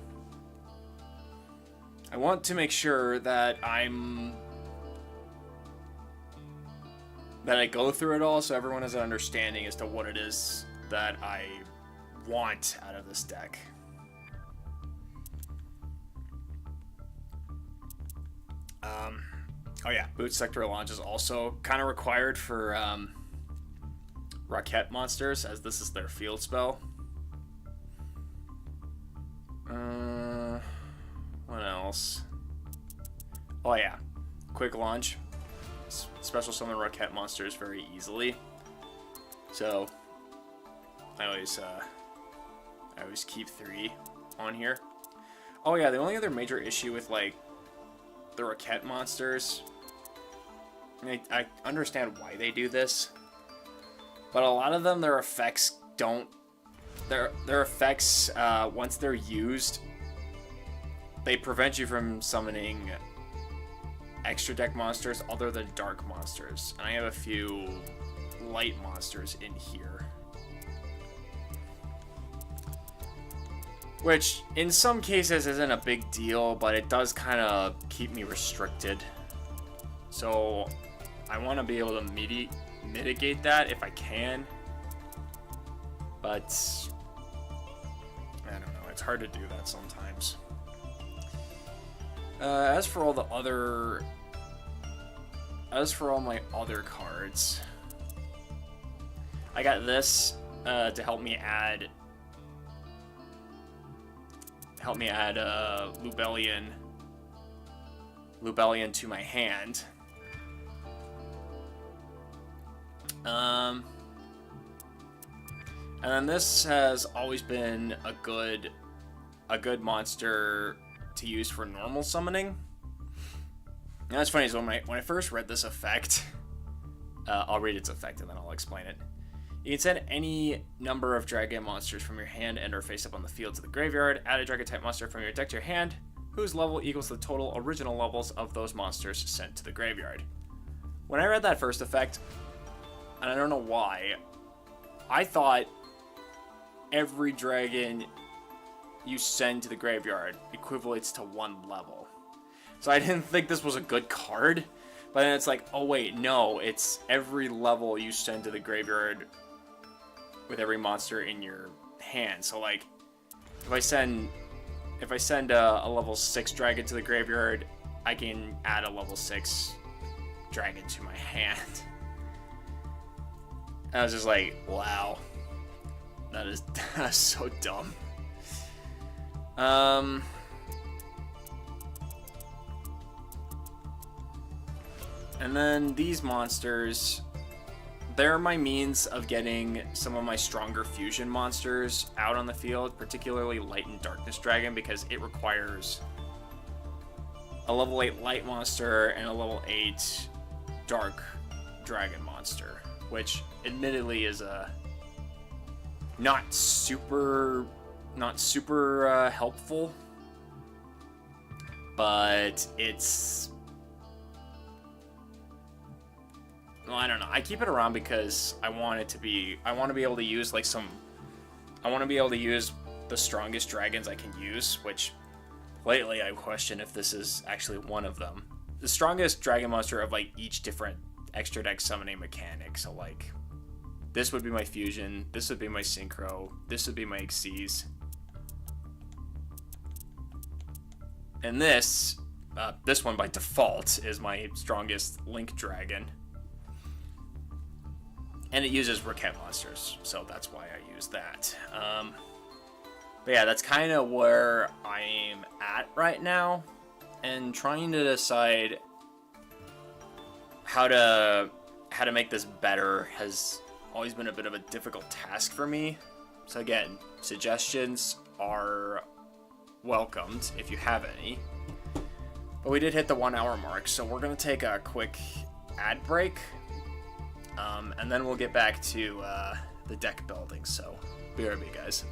I go through it all, so everyone has an understanding as to what it is that I want out of this deck. Oh yeah, Boot Sector Launch is also kind of required for Rocket monsters, as this is their field spell. What else? Oh yeah, Quick Launch. Special summon Rocket monsters very easily. So I always keep 3 on here. Oh yeah, the only other major issue with like the Rocket monsters, I understand why they do this, but a lot of them, their effects once they're used, they prevent you from summoning extra deck monsters other than dark monsters, and I have a few light monsters in here, which in some cases isn't a big deal, but it does kind of keep me restricted. So I want to be able to mitigate that if I can, but I don't know, it's hard to do that sometimes. As for all my other cards, I got this to help me add Lubellion to my hand. And then this has always been a good monster to use for normal summoning. And that's funny, is when I first read this effect, I'll read its effect and then I'll explain it. You can send any number of dragon monsters from your hand and or face up on the field to the graveyard. Add a dragon type monster from your deck to your hand, whose level equals the total original levels of those monsters sent to the graveyard. When I read that first effect, and I don't know why, I thought every dragon you send to the graveyard equivalates to 1 level. So I didn't think this was a good card. But then it's like, oh wait, no, it's every level you send to the graveyard with every monster in your hand. So like, if I send a level 6 dragon to the graveyard, I can add a level 6 dragon to my hand. I was just like, wow, that's so dumb. And then these monsters, they're my means of getting some of my stronger fusion monsters out on the field, particularly Light and Darkness Dragon, because it requires a level 8 light monster and a level 8 dark dragon monster, which admittedly is a not super helpful, but it's, well, I don't know. I keep it around because I want to be able to use like I want to be able to use the strongest dragons I can use, which lately I question if this is actually one of them. The strongest dragon monster of like each different extra deck summoning mechanic. So like, this would be my fusion, this would be my synchro, this would be my Xyz. And this one by default is my strongest Link Dragon. And it uses Raquette monsters, so that's why I use that. But yeah, that's kind of where I'm at right now. And trying to decide how to make this better has always been a bit of a difficult task for me. So again, suggestions are welcomed if you have any. But we did hit the 1 hour mark, so we're going to take a quick ad break. And then we'll get back to the deck building, so be right back, guys.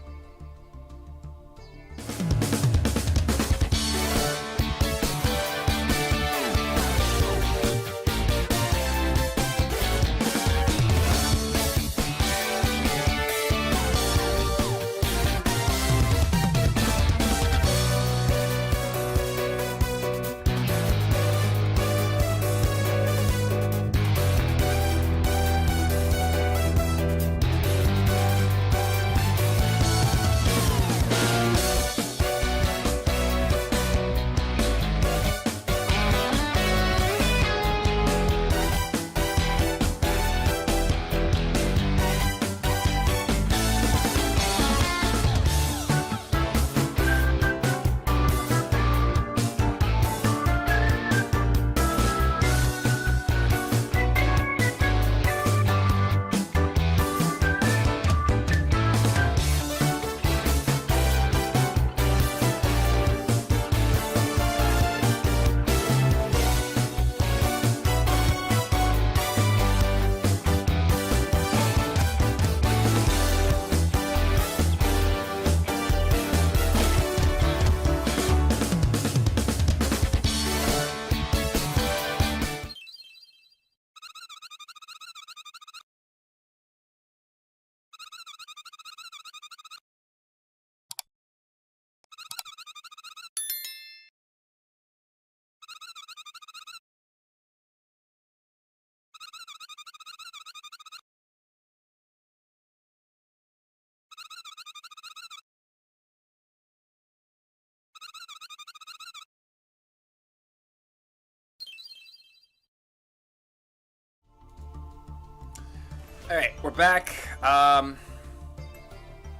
Alright, we're back.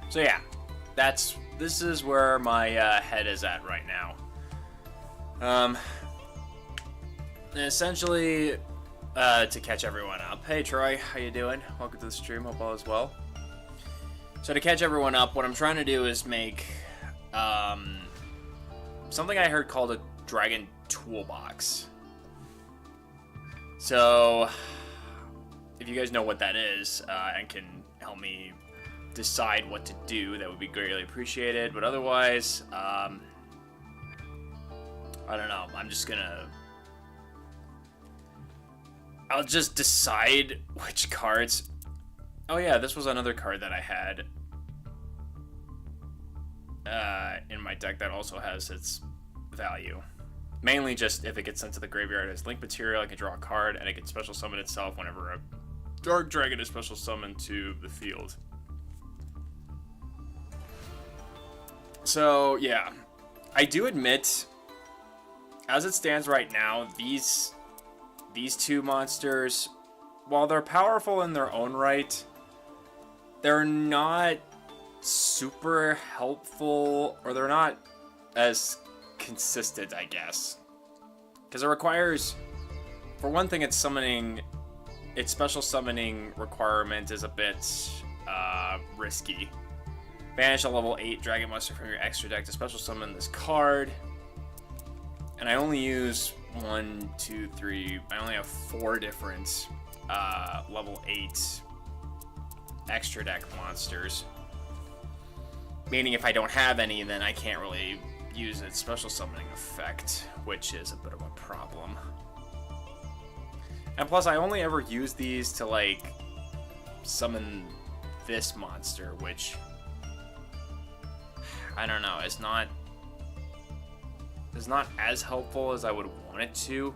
So yeah, this is where my head is at right now. And essentially, to catch everyone up. Hey Troy, how you doing? Welcome to the stream, hope all is well. So to catch everyone up, what I'm trying to do is make something I heard called a dragon toolbox. So if you guys know what that is and can help me decide what to do, that would be greatly appreciated. But otherwise, I don't know. I'll just decide which cards. Oh yeah, this was another card that I had in my deck that also has its value. Mainly just if it gets sent to the graveyard as link material, I can draw a card, and it can special summon itself whenever a dark dragon is special summoned to the field. So, yeah. I do admit, as it stands right now, these two monsters, while they're powerful in their own right, they're not super helpful, or they're not as consistent, I guess. Because it requires, for one thing, its special summoning requirement is a bit risky. Banish a level 8 dragon monster from your extra deck to special summon this card. And I only use 1, 2, 3, I only have 4 different level 8 extra deck monsters. Meaning if I don't have any, then I can't really use its special summoning effect, which is a bit of a problem. And plus, I only ever use these to, like, summon this monster, which, I don't know, is not as helpful as I would want it to.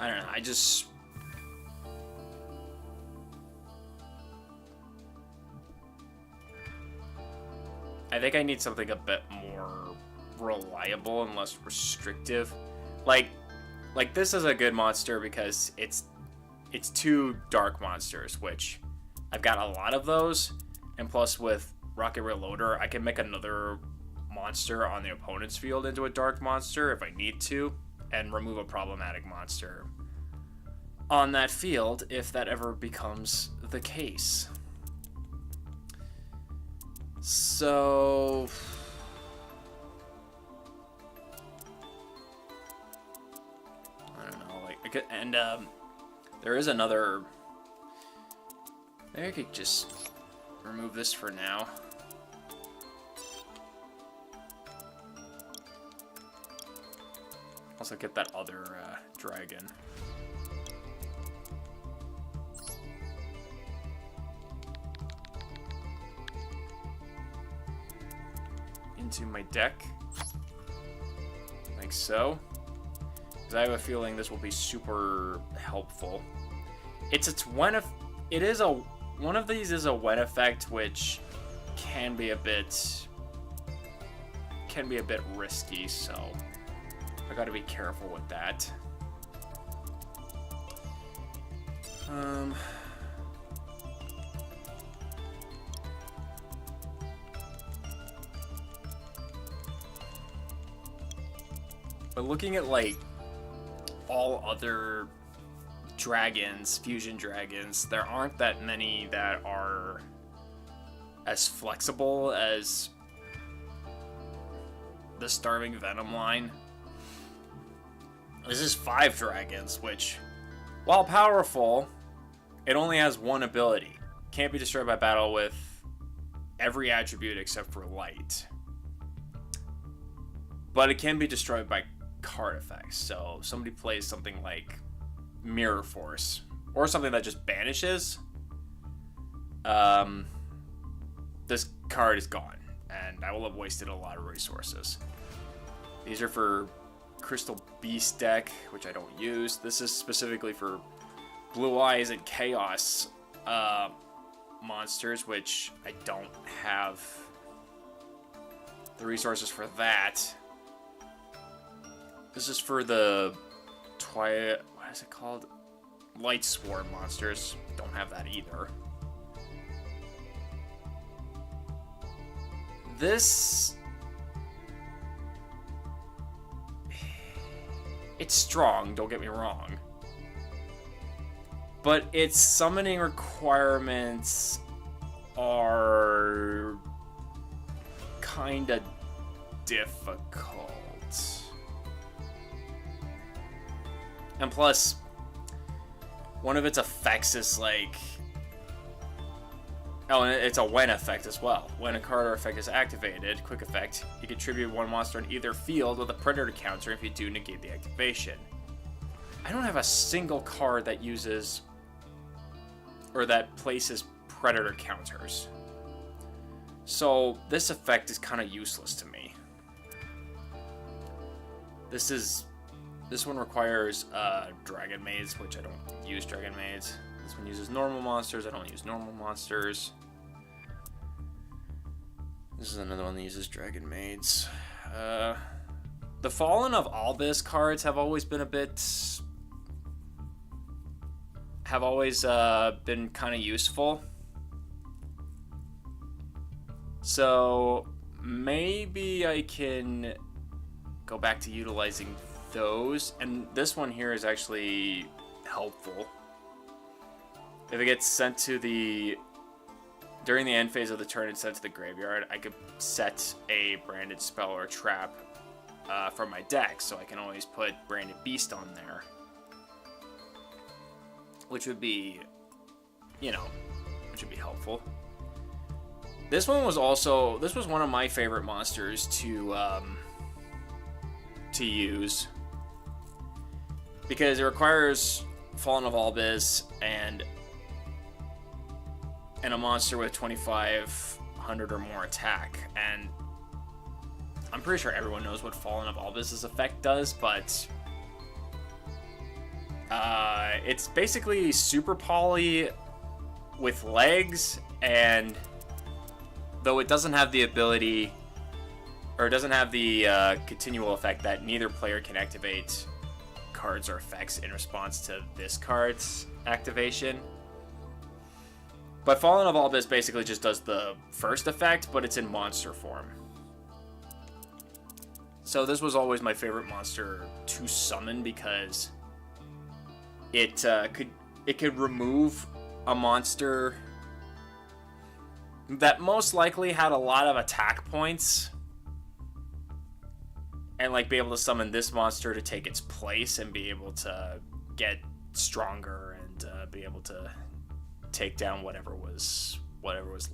I don't know, I think I need something a bit more reliable and less restrictive. Like this is a good monster because it's 2 dark monsters, which I've got a lot of those, and plus with Rocket Reloader, I can make another monster on the opponent's field into a dark monster if I need to, and remove a problematic monster on that field if that ever becomes the case. So I don't know, like, and there is another. Maybe I could just remove this for now. Also get that other dragon. Into my deck, like so, because I have a feeling this will be super helpful. One of these is a when effect, which can be a bit risky, so I gotta be careful with that. But looking at, like, all other dragons, fusion dragons, there aren't that many that are as flexible as the Starving Venom line. This is 5 dragons, which, while powerful, it only has 1 ability. Can't be destroyed by battle with every attribute except for light. But it can be destroyed by card effects. So somebody plays something like Mirror Force, or something that just banishes, this card is gone, and I will have wasted a lot of resources. These are for Crystal Beast deck, which I don't use. This is specifically for Blue Eyes and Chaos monsters, which I don't have the resources for that. This is for the what is it called? Light Swarm monsters. Don't have that either. This, it's strong, don't get me wrong, but its summoning requirements are kinda difficult. And plus, one of its effects is like, oh, and it's a when effect as well. When a card or effect is activated, quick effect, you contribute 1 monster in either field with a predator counter. If you do, negate the activation. I don't have a single card that uses, or that places predator counters. So this effect is kind of useless to me. This one requires dragon maids, which I don't use dragon maids. This one uses normal monsters. I don't use normal monsters. This is another one that uses dragon maids. The Fallen of Albus cards have always been been kind of useful. So maybe I can go back to utilizing those. And this one here is actually helpful. If it gets sent to during the end phase of the turn and sent to the graveyard, I could set a branded spell or trap from my deck, so I can always put branded beast on there. Which would be, helpful. This one was one of my favorite monsters to use, because it requires Fallen of Albus and a monster with 2,500 or more attack. And I'm pretty sure everyone knows what Fallen of Albus' effect does, but it's basically super poly with legs, and though it doesn't have the ability, or it doesn't have the continual effect that neither player can activate cards or effects in response to this card's activation. But Fallen of Albus basically just does the first effect, but it's in monster form. So this was always my favorite monster to summon, because it could remove a monster that most likely had a lot of attack points, and like be able to summon this monster to take its place and be able to get stronger and be able to take down whatever was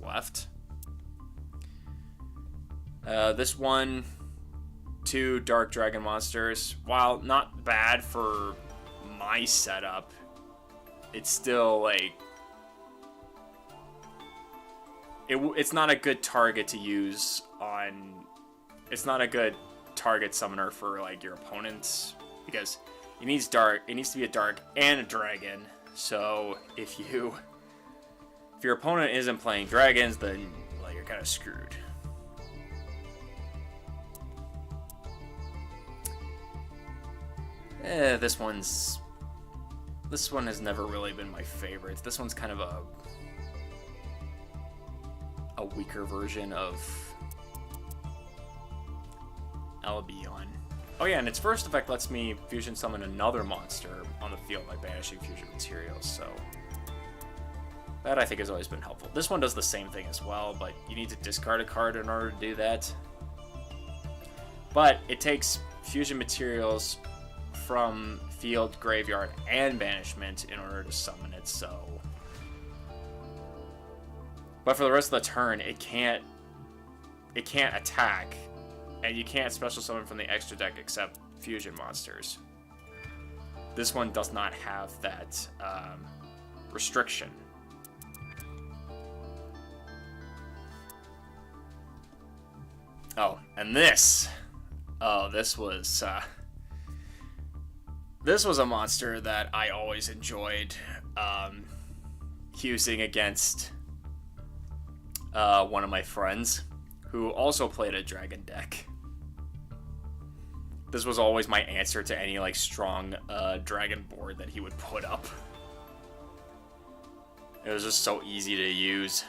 left. This one, 2 Dark Dragon monsters. While not bad for my setup, it's still like it's not a good target to use on. It's not a good target summoner for like your opponents, because it needs dark. It needs to be a dark and a dragon. So if your opponent isn't playing dragons, then you're kind of screwed. This one has never really been my favorite. This one's kind of a weaker version of Albion. Oh yeah, and its first effect lets me fusion summon another monster on the field by banishing fusion materials, so that I think has always been helpful. This one does the same thing as well, but you need to discard a card in order to do that. But it takes fusion materials from field, graveyard, and banishment in order to summon it, so. But for the rest of the turn, it can't attack, and you can't special summon from the extra deck except fusion monsters. This one does not have that restriction. Oh, and this was a monster that I always enjoyed using against one of my friends who also played a dragon deck. This was always my answer to any strong dragon board that he would put up. It was just so easy to use.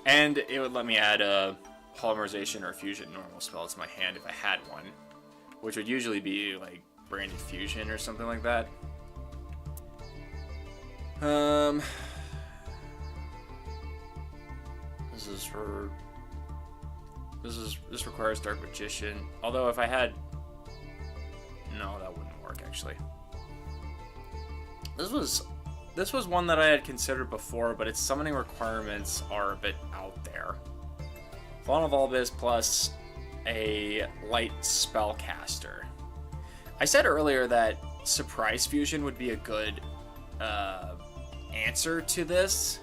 And it would let me add a polymerization or fusion normal spell to my hand if I had one, which would usually be branded fusion or something like that. This requires Dark Magician. Although if I had, no, that wouldn't work actually. This was one that I had considered before, but its summoning requirements are a bit out there. Fallen of Albus plus a light spellcaster. I said earlier that Surprise Fusion would be a good answer to this.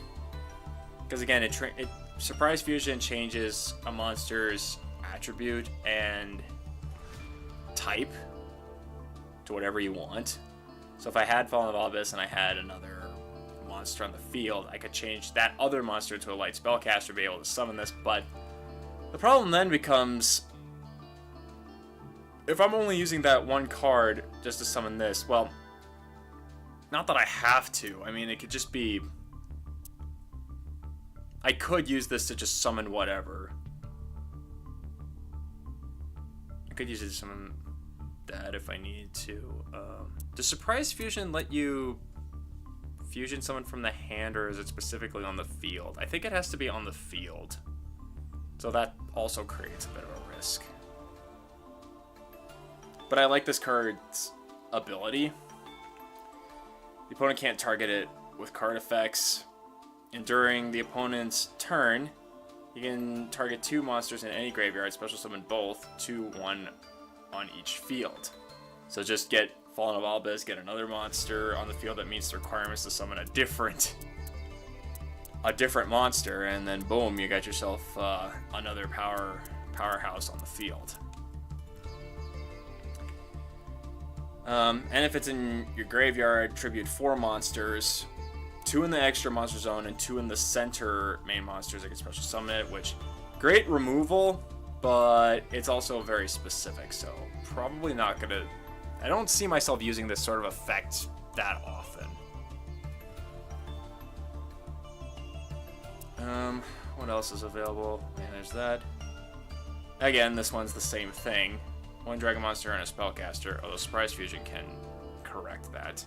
Because again, it Surprise Fusion changes a monster's attribute and type to whatever you want. So if I had Fallen of Abyss and I had another monster on the field, I could change that other monster to a light spellcaster, be able to summon this, but the problem then becomes, if I'm only using that one card just to summon this, well, not that I have to. I mean, it could just be, I could use this to just summon whatever. I could use it to summon that if I needed to. Does Surprise Fusion let you fusion someone from the hand, or is it specifically on the field? I think it has to be on the field. So that also creates a bit of a risk. But I like this card's ability. The opponent can't target it with card effects. And during the opponent's turn, you can target 2 monsters in any graveyard, special summon both, 2/1 on each field. So just get Fallen of Albus, get another monster on the field that meets the requirements to summon a different monster, and then boom, you got yourself another powerhouse on the field. And if it's in your graveyard, tribute 4 monsters, 2 in the extra monster zone and 2 in the center main monsters. I can special summon it, which great removal, but it's also very specific, so probably not gonna. I don't see myself using this sort of effect that often. What else is available? Manage that. Again, this one's the same thing. 1 dragon monster and a spellcaster, although Surprise Fusion can correct that.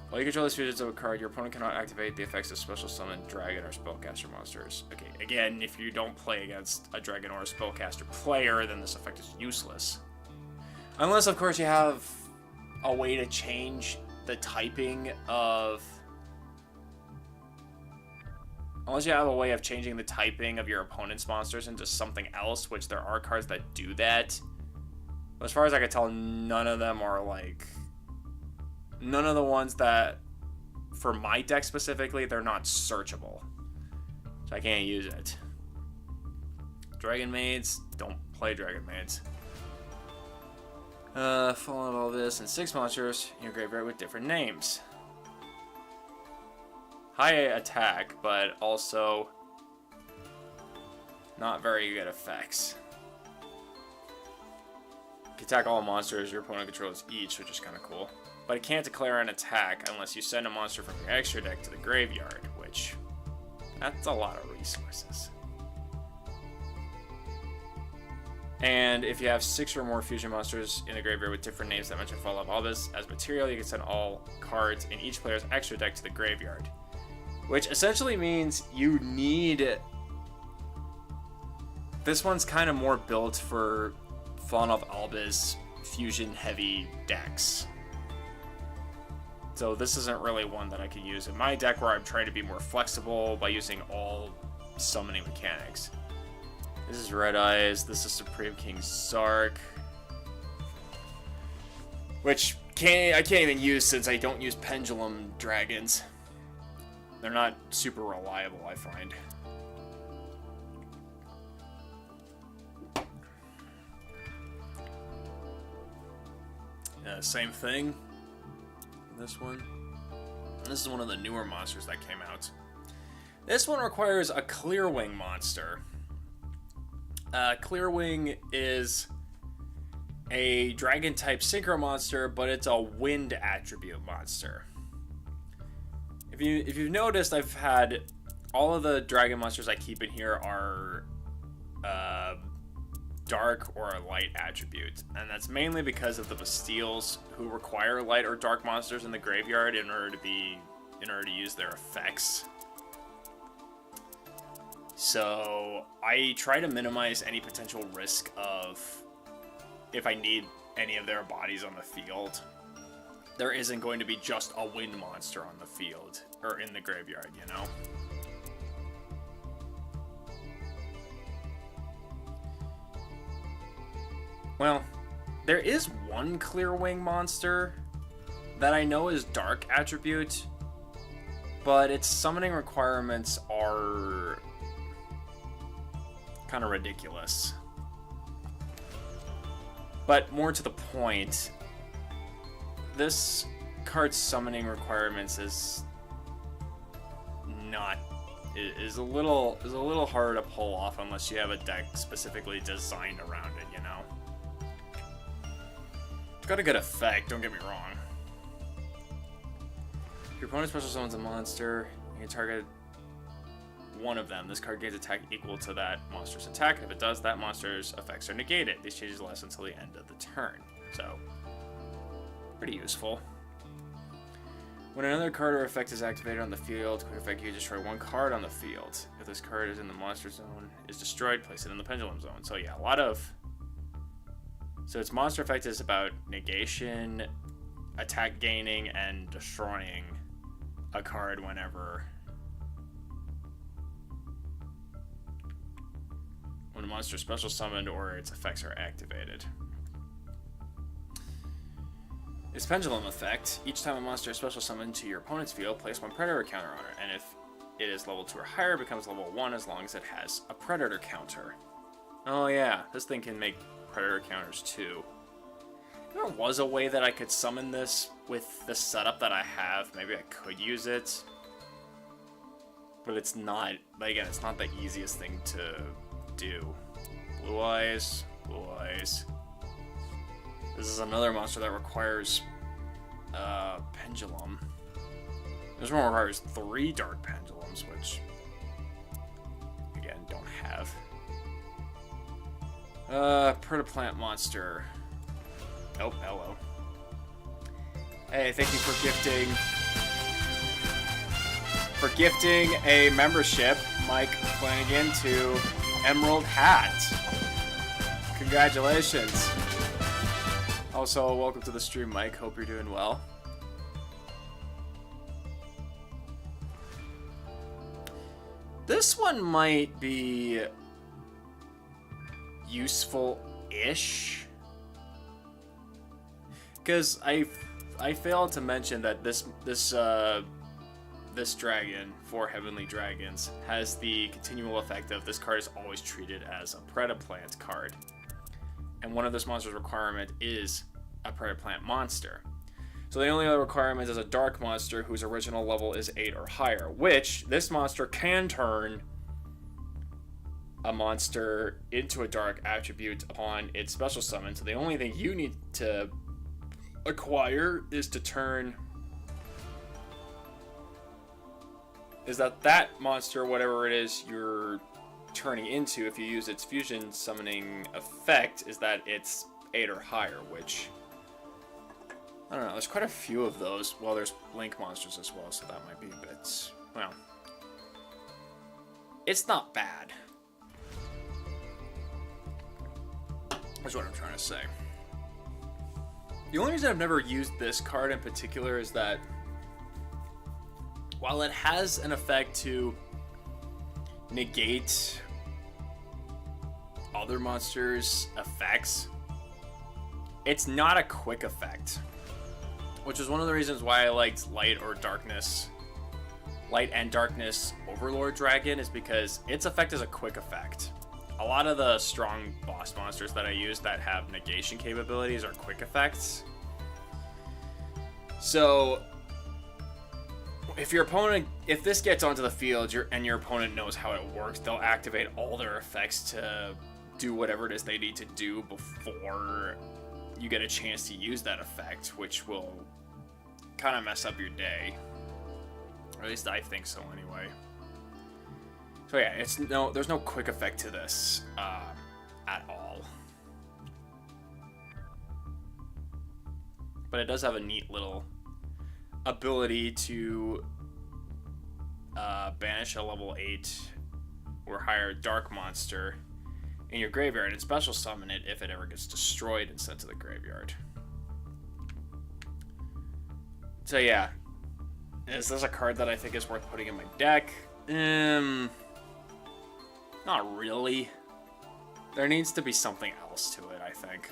While you control these fusions of a card, your opponent cannot activate the effects of special summon dragon or spellcaster monsters. Okay, again, if you don't play against a dragon or a spellcaster player, then this effect is useless. Unless, of course, you have a way to change the typing of... Unless you have a way of changing the typing of your opponent's monsters into something else, which there are cards that do that. But as far as I can tell, none of them are like... None of the ones that, for my deck specifically, they're not searchable. So I can't use it. Dragon Maids, don't play Dragon Maids. Fallen of all this, and 6 monsters in your graveyard with different names. High attack, but also not very good effects. You can attack all monsters your opponent controls each, which is kind of cool. But it can't declare an attack unless you send a monster from your extra deck to the graveyard, which, that's a lot of resources. And if you have 6 or more fusion monsters in the graveyard with different names that mention Fall of Albus as material, you can send all cards in each player's extra deck to the graveyard. Which essentially means you need... This one's kind of more built for Fallen of Albus fusion-heavy decks. So this isn't really one that I can use in my deck where I'm trying to be more flexible by using all summoning mechanics. This is Red Eyes, this is Supreme King Zark. Which I can't even use since I don't use Pendulum Dragons. They're not super reliable, I find. Same thing. This one. This is one of the newer monsters that came out. This one requires a Clearwing monster. Clearwing is a dragon-type synchro monster, but it's a wind attribute monster. If you've noticed, I've had all of the dragon monsters I keep in here are dark or light attribute, and that's mainly because of the Bastiles who require light or dark monsters in the graveyard in order to use their effects. So I try to minimize any potential risk of if I need any of their bodies on the field, there isn't going to be just a wind monster on the field or in the graveyard, you know? Well, there is one Clearwing monster that I know is dark attribute, but its summoning requirements are kind of ridiculous. But more to the point, this card's summoning requirements is a little harder to pull off unless you have a deck specifically designed around it, you know. It's got a good effect, don't get me wrong. If your opponent special summons a monster, you can target one of them. This card gains attack equal to that monster's attack, and if it does, that monster's effects are negated. These changes last until the end of the turn. So, pretty useful. When another card or effect is activated on the field, quick effect, you destroy one card on the field. If this card is in the monster zone, is destroyed, place it in the pendulum zone. So yeah, a lot of... So its monster effect is about negation, attack gaining, and destroying a card whenever... when a monster is special summoned or its effects are activated. Its pendulum effect, each time a monster is special summoned to your opponent's field, place one predator counter on it, and if it is level 2 or higher, it becomes level 1 as long as it has a predator counter. Oh yeah, this thing can make predator counters too. If there was a way that I could summon this with the setup that I have, maybe I could use it. But it's not, again, it's not the easiest thing to do. Blue eyes, blue eyes. This is another monster that requires pendulum. This one requires 3 dark pendulums, which again don't have. Protoplant monster. Oh, hello. Hey, thank you for gifting a membership, Mike Flanagan, to Emerald Hat. Congratulations. Also, welcome to the stream, Mike. Hope you're doing well. This one might be useful-ish, because I failed to mention that this dragon, 4 heavenly dragons, has the continual effect of this card is always treated as a predaplant card. And one of this monster's requirement is a predaplant monster. So the only other requirement is a dark monster whose original level is 8 or higher, which this monster can turn a monster into a dark attribute upon its special summon. So the only thing you need to acquire is to turn... is that monster, whatever it is you're turning into, if you use its fusion summoning effect, is that it's 8 or higher, which... I don't know, there's quite a few of those. Well, there's Link monsters as well, so that might be a bit... well... it's not bad. That's what I'm trying to say. The only reason I've never used this card in particular is that while it has an effect to negate other monsters' effects, it's not a quick effect. Which is one of the reasons why I liked Light and Darkness Overlord Dragon, is because its effect is a quick effect. A lot of the strong boss monsters that I use that have negation capabilities are quick effects. So if this gets onto the field and your opponent knows how it works, they'll activate all their effects to do whatever it is they need to do before you get a chance to use that effect, which will kind of mess up your day. Or at least I think so anyway. So yeah, there's no quick effect to this at all. But it does have a neat little ability to banish a level 8 or higher dark monster in your graveyard and special summon it if it ever gets destroyed and sent to the graveyard. So yeah, is this a card that I think is worth putting in my deck? Not really. There needs to be something else to it, I think.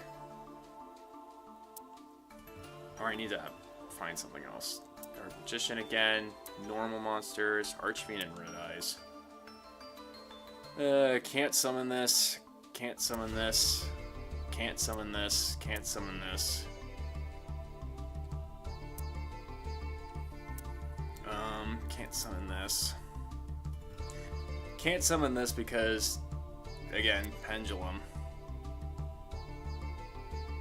Or I need to find something else. Dark Magician again. Normal monsters, Archfiend and Red Eyes. Can't summon this. Can't summon this. Can't summon this. Can't summon this. Can't summon this. Can't summon this because, again, Pendulum.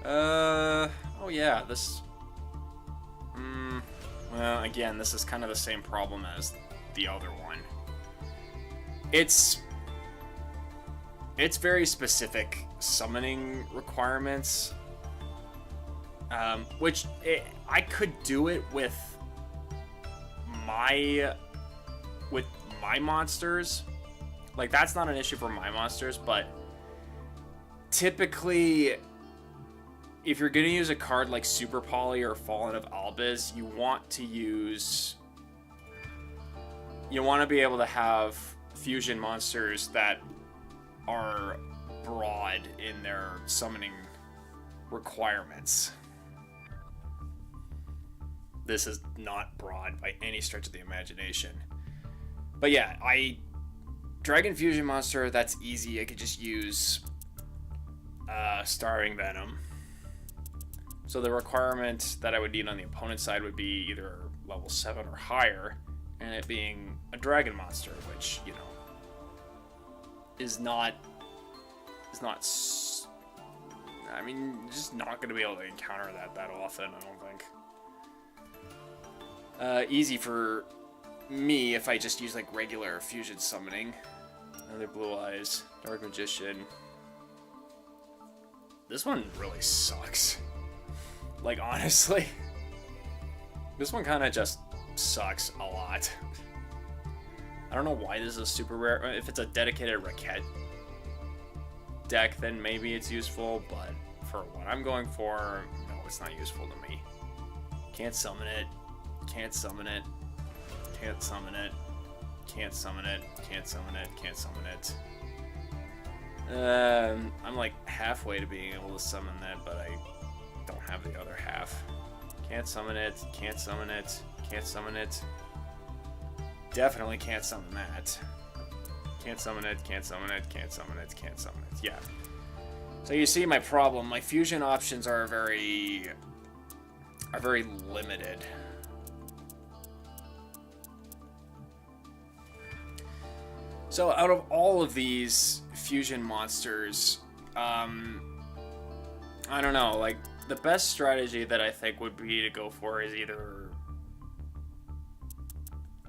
Oh yeah, this... well, again, this is kind of the same problem as the other one. It's very specific summoning requirements, which I could do it with my monsters. Like, that's not an issue for my monsters, but typically, if you're gonna use a card like Super Poly or Fallen of Albiz, you want to be able to have fusion monsters that are broad in their summoning requirements. This is not broad by any stretch of the imagination. But yeah, Dragon Fusion monster, that's easy. I could just use Starving Venom. So the requirement that I would need on the opponent's side would be either level 7 or higher, and it being a dragon monster, which, you know, is not I mean, just not going to be able to encounter that often, I don't think. Easy for me if I just use like regular fusion summoning. Another Blue Eyes, Dark Magician. This one really sucks. Like, honestly, this one kind of just sucks a lot. I don't know why this is super rare. If it's a dedicated Raquette deck, then maybe it's useful, but for what I'm going for, no, it's not useful to me. Can't summon it. Can't summon it. Can't summon it. Can't summon it. Can't summon it. Can't summon it. I'm like halfway to being able to summon that, but I don't have the other half. Can't summon it. Can't summon it. Can't summon it. Definitely can't summon that. Can't summon it. Can't summon it. Can't summon it. Can't summon it. Yeah. So you see my problem. My fusion options are very limited. So out of all of these fusion monsters, I don't know, like, the best strategy that I think would be to go for is either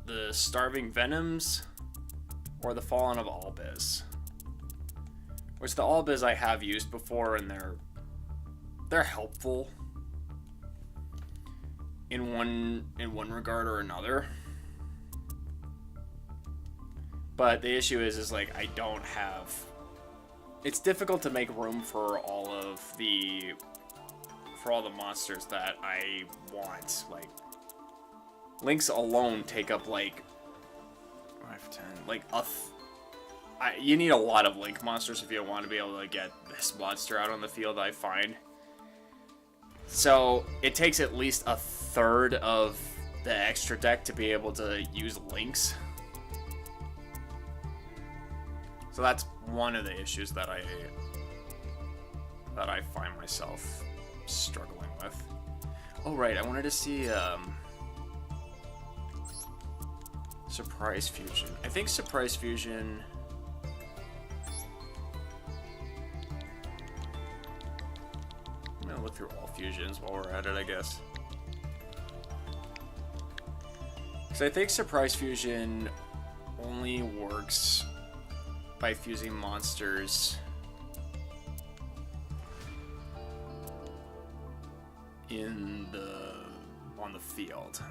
the Starving Venoms or the Fallen of Albiz. Which the Albiz I have used before, and they're helpful in one regard or another. But the issue is like, I don't have... It's difficult to make room for all the monsters that I want. Like, Links alone take up like 5, 10, like you need a lot of Link monsters if you want to be able to get this monster out on the field, I find. So it takes at least a third of the extra deck to be able to use Links. So that's one of the issues that I find myself struggling with. Oh right, I wanted to see Surprise Fusion. I think Surprise Fusion... I'm gonna look through all fusions while we're at it, I guess. Because I think Surprise Fusion only works by fusing monsters on the field.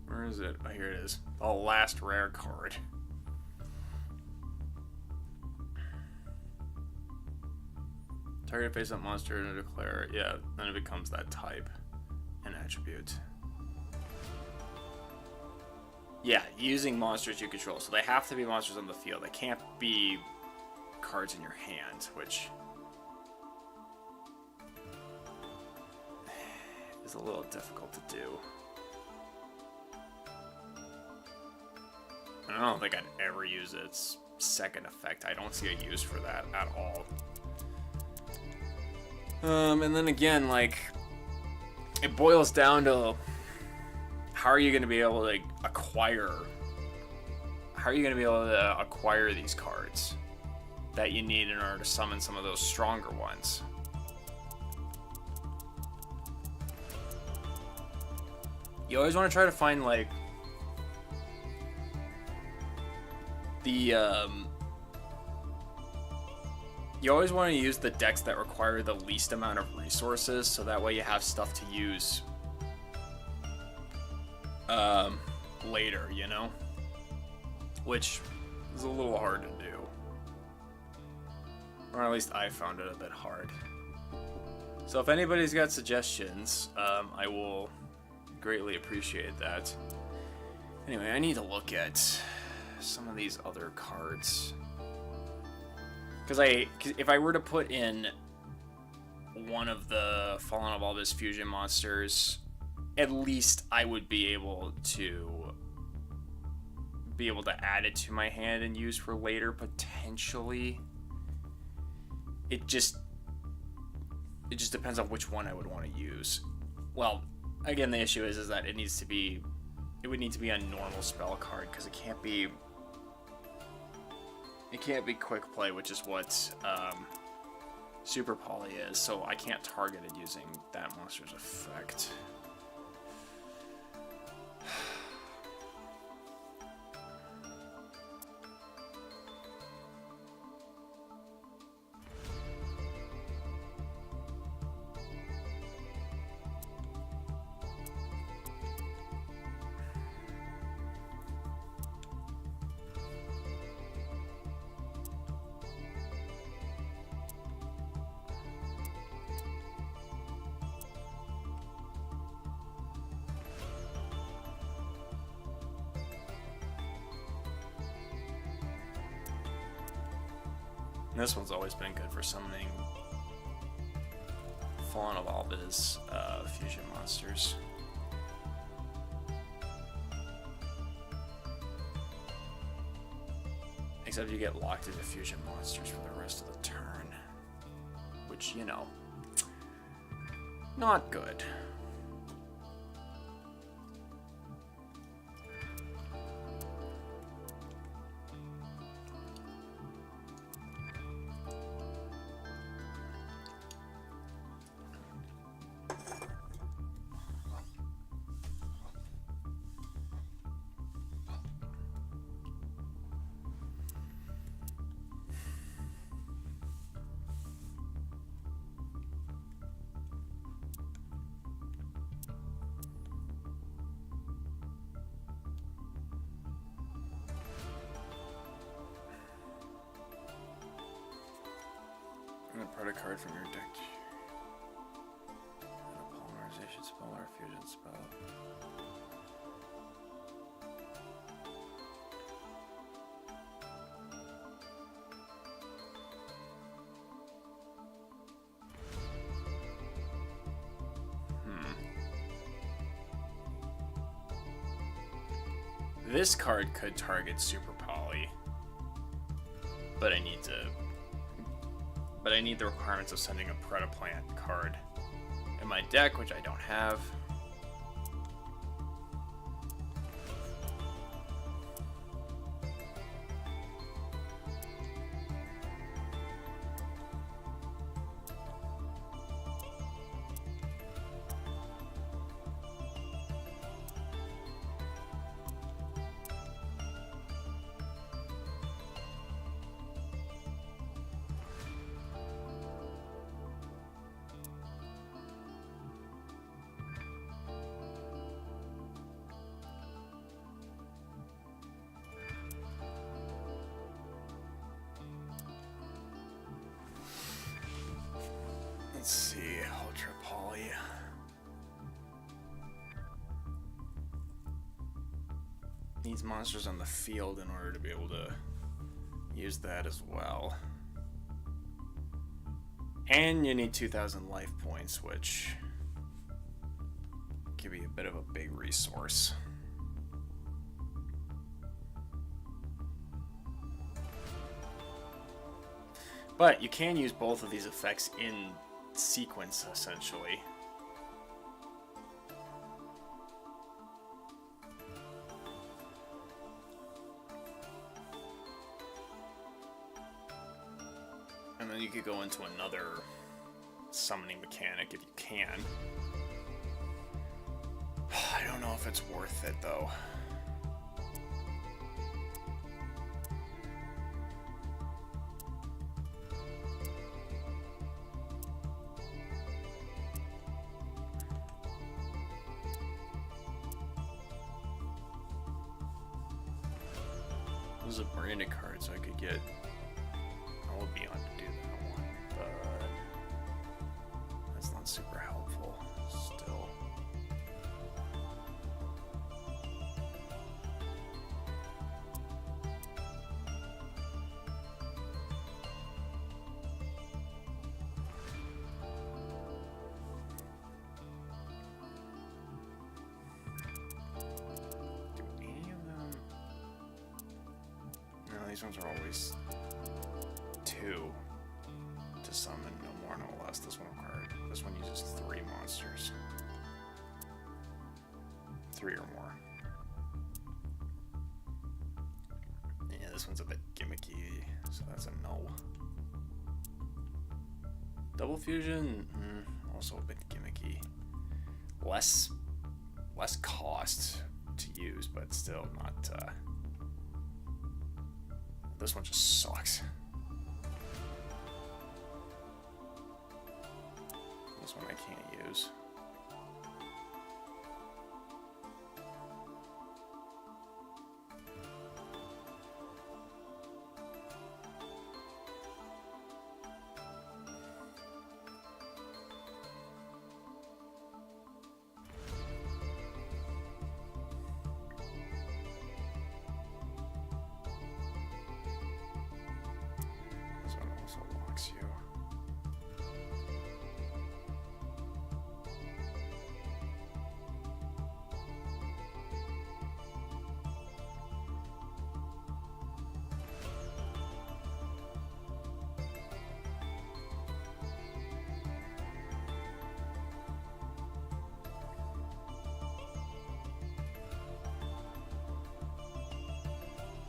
Where is it? Oh, here it is. The last rare card. Target face-up monster and declare. Yeah, then it becomes that type and attribute. Yeah, using monsters you control. So they have to be monsters on the field. They can't be cards in your hand, which is a little difficult to do. I don't think I'd ever use its second effect. I don't see a use for that at all. And then again, like, it boils down to how are you going to be able to acquire? How are you going to be able to acquire these cards that you need in order to summon some of those stronger ones? You always want to try to find like the you always want to use the decks that require the least amount of resources, so that way you have stuff to use later, you know? Which is a little hard to do. Or at least I found it a bit hard. So if anybody's got suggestions, I will greatly appreciate that. Anyway, I need to look at some of these other cards. Because if I were to put in one of the Fallen of Albus fusion monsters, at least I would be able to add it to my hand and use for later, potentially. It just depends on which one I would want to use. Well, again, the issue is that it would need to be a normal spell card, because it can't be quick play, which is what Super Poly is, so I can't target it using that monster's effect. This one's always been good for summoning Fallen of Albus fusion monsters. Except you get locked into fusion monsters for the rest of the turn. Which, you know, not good. Part a card from your deck. And a polymerization spell or a fusion spell. This card could target Super Poly, but I need the requirements of sending a Predaplant card in my deck, which I don't have. needs monsters on the field in order to be able to use that as well. And you need 2,000 life points, which can be a bit of a big resource. But you can use both of these effects in sequence, essentially. And then you could go into another summoning mechanic if you can. I don't know if it's worth it, though. Those are branded cards, so I could get all beyond to do that one, but that's not super helpful still. These ones are always 2 to summon, no more, no less. This one required. This one uses 3 monsters. 3 or more. Yeah, this one's a bit gimmicky, so that's a no. Double fusion, also a bit gimmicky. Less cost to use, but still not. This one just sucks. This one I can't use. You.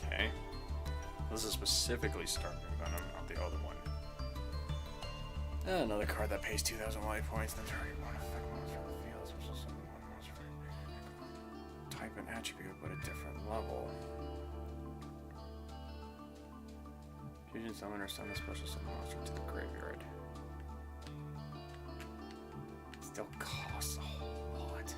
Okay. This is specifically starting Venom, not the other one. Another card that pays 2,000 life points, then target one effect monster on the field, which is summon one monster for type and attribute, but a different level. Fusion summon or send a special summon monster to the graveyard. It still costs a whole lot.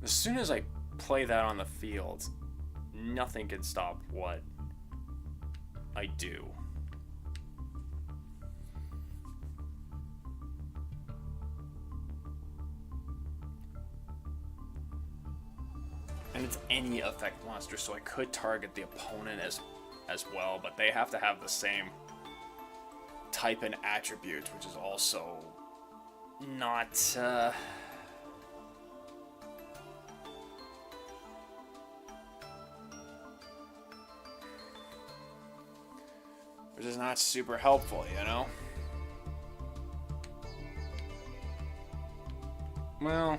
As soon as I play that on the field, nothing can stop what I do. And it's any effect monster, so I could target the opponent as well, but they have to have the same type and attribute, which is also not which is not super helpful, you know? Well,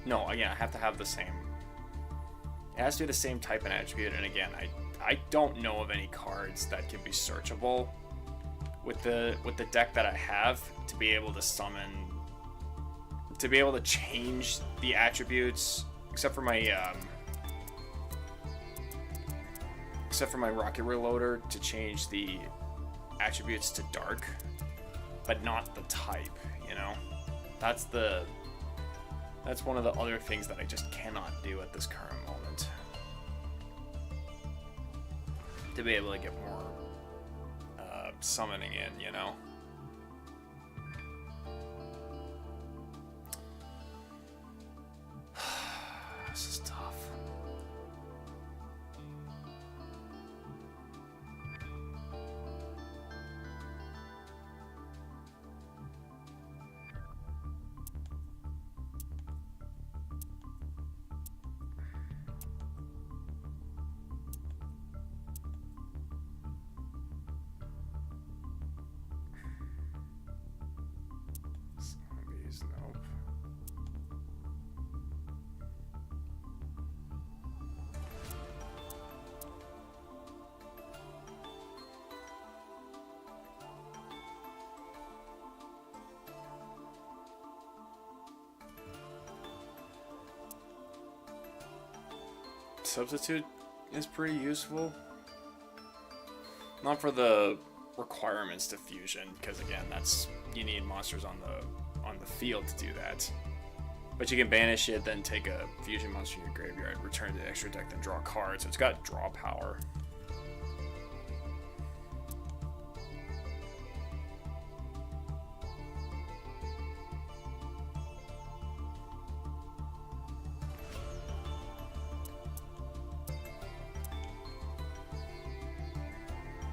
no, again, I have to have the same. It has to be the same type and attribute, and again, I don't know of any cards that can be searchable with the deck that I have to be able to summon, to be able to change the attributes, except for my rocket reloader to change the attributes to dark, but not the type, you know? That's one of the other things that I just cannot do at this current moment. To be able to get more summoning in, you know? Substitute is pretty useful. Not for the requirements to fusion, because again, you need monsters on the field to do that. But you can banish it, then take a fusion monster in your graveyard, return to the extra deck, then draw a card. So it's got draw power.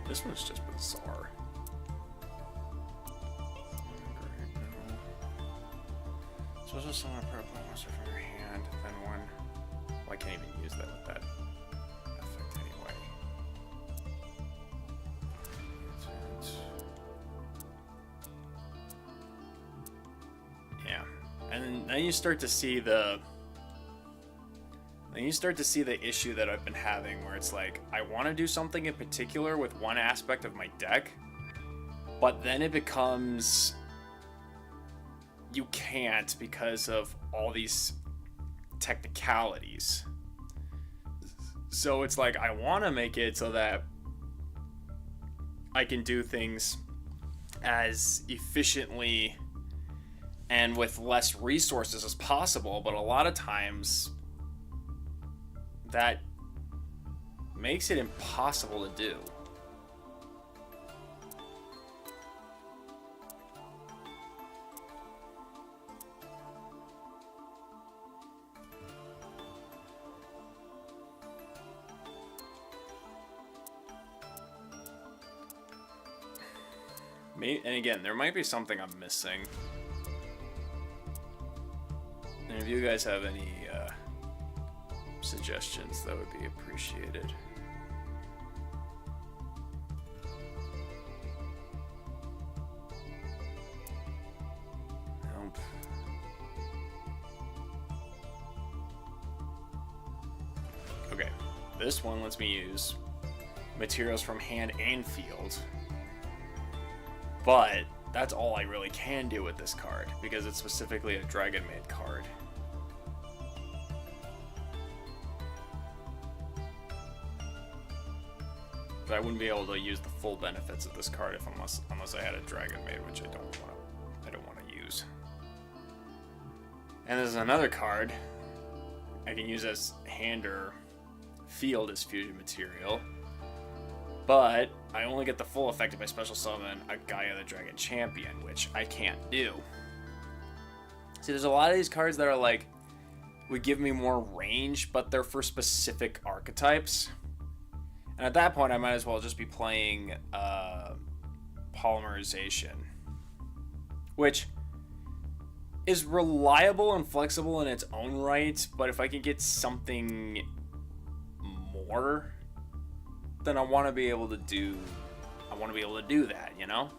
This one's just bizarre. Special summon a purple monster from your hand, then one. Well, I can't even use that with that effect anyway. Yeah, and then you start to see the. Then you start to see the issue that I've been having, where it's like I want to do something in particular with one aspect of my deck, but then it becomes. You can't because of all these technicalities. So it's like I want to make it so that I can do things as efficiently and with less resources as possible, but a lot of times that makes it impossible to do. And again, there might be something I'm missing. And if you guys have any suggestions, that would be appreciated. Nope. Okay, this one lets me use materials from hand and field. But that's all I really can do with this card, because it's specifically a dragon-made card. But I wouldn't be able to use the full benefits of this card unless I had a dragon-made, which I don't want to use. And there's another card I can use as hand or field as fusion material. But I only get the full effect if I special summon a Gaia the Dragon Champion, which I can't do. See, there's a lot of these cards that are like, would give me more range, but they're for specific archetypes. And at that point, I might as well just be playing Polymerization, which is reliable and flexible in its own right, but if I can get something more, then I want to be able to do that, you know?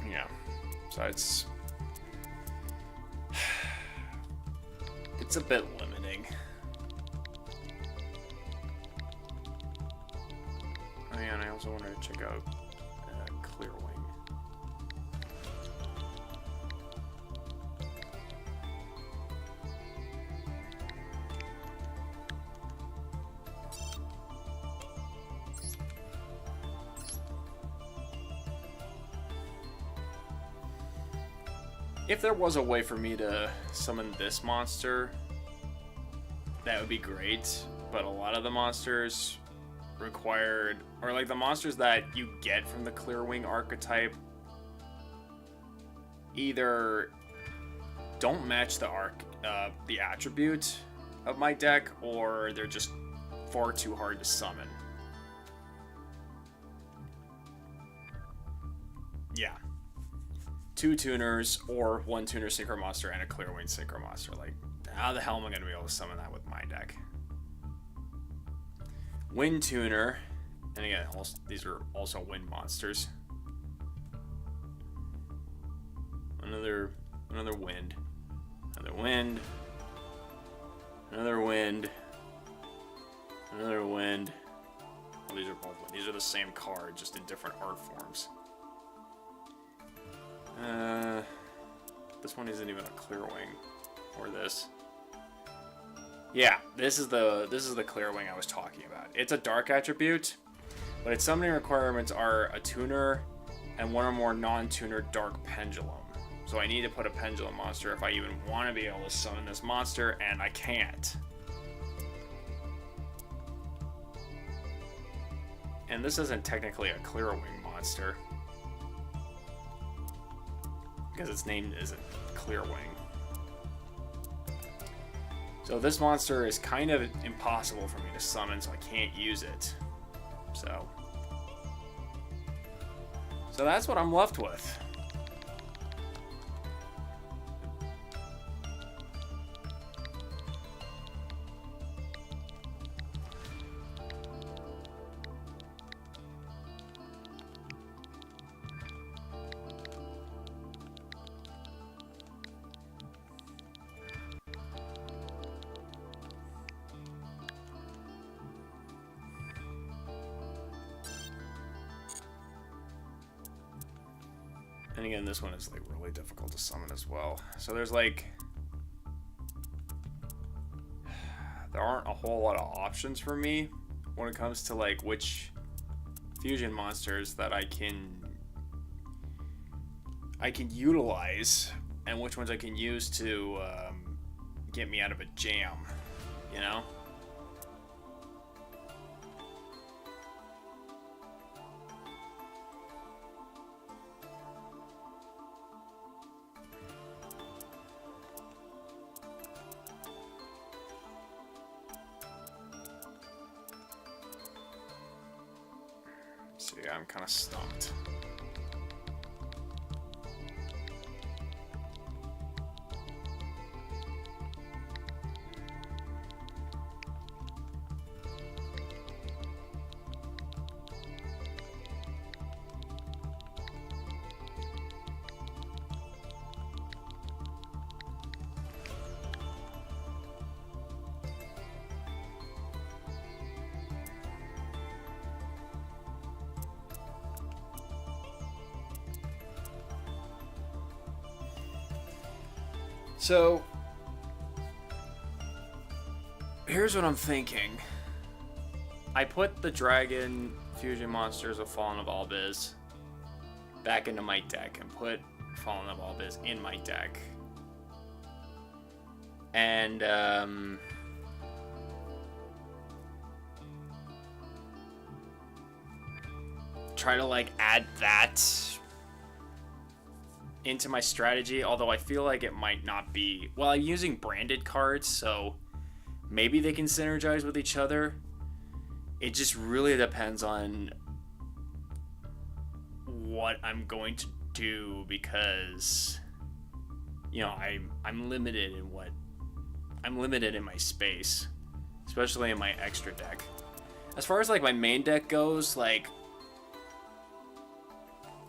Yeah. So it's a bit limiting. Oh yeah, and I also wanted to check out Clearwing. If there was a way for me to summon this monster, that would be great, but a lot of the monsters required, or like the monsters that you get from the Clearwing archetype, either don't match the attribute of my deck, or they're just far too hard to summon. Yeah. 2 tuners or 1 tuner synchro monster and a Clearwing synchro monster. Like, how the hell am I going to be able to summon that with my deck? Wind tuner, and again, these are also wind monsters. Another wind. Another wind. Another wind. Another wind. Oh, these are both. These are the same card, just in different art forms. This one isn't even a clear wing, or this. Yeah, this is the clear wing I was talking about. It's a dark attribute, but its summoning requirements are a tuner and one or more non-tuner dark pendulum. So I need to put a pendulum monster if I even want to be able to summon this monster, and I can't. And this isn't technically a clear wing monster, because its name isn't Clearwing. So this monster is kind of impossible for me to summon, so I can't use it. So that's what I'm left with. And again, this one is like really difficult to summon as well. So there's like, there aren't a whole lot of options for me when it comes to like which fusion monsters that I can utilize and which ones I can use to get me out of a jam, you know? So yeah, I'm kind of stumped. So, here's what I'm thinking. I put the Dragon Fusion Monsters of Fallen of Albiz back into my deck and put Fallen of Albiz in my deck. And, try to, like, add that into my strategy, although I feel like it might not be. Well, I'm using branded cards, so maybe they can synergize with each other. It just really depends on what I'm going to do, because you know, I'm limited in my space, especially in my extra deck. As far as like my main deck goes, like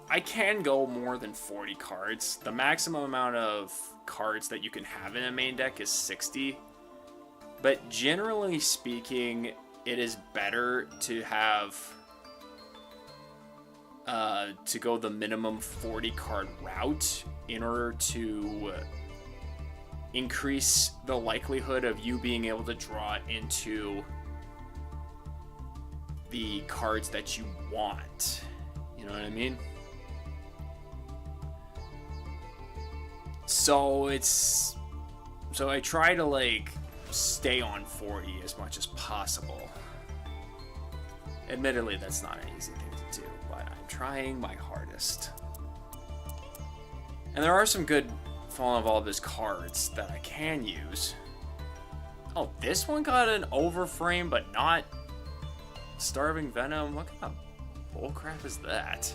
I can go more than 40 cards. The maximum amount of cards that you can have in a main deck is 60. But generally speaking, it is better to have to go the minimum 40 card route in order to increase the likelihood of you being able to draw into the cards that you want. You know what I mean? So I try to like stay on 40 as much as possible. Admittedly, that's not an easy thing to do, but I'm trying my hardest. And there are some good Fallen of Albiz cards that I can use. Oh, this one got an overframe, but not Starving Venom. What kind of bullcrap is that?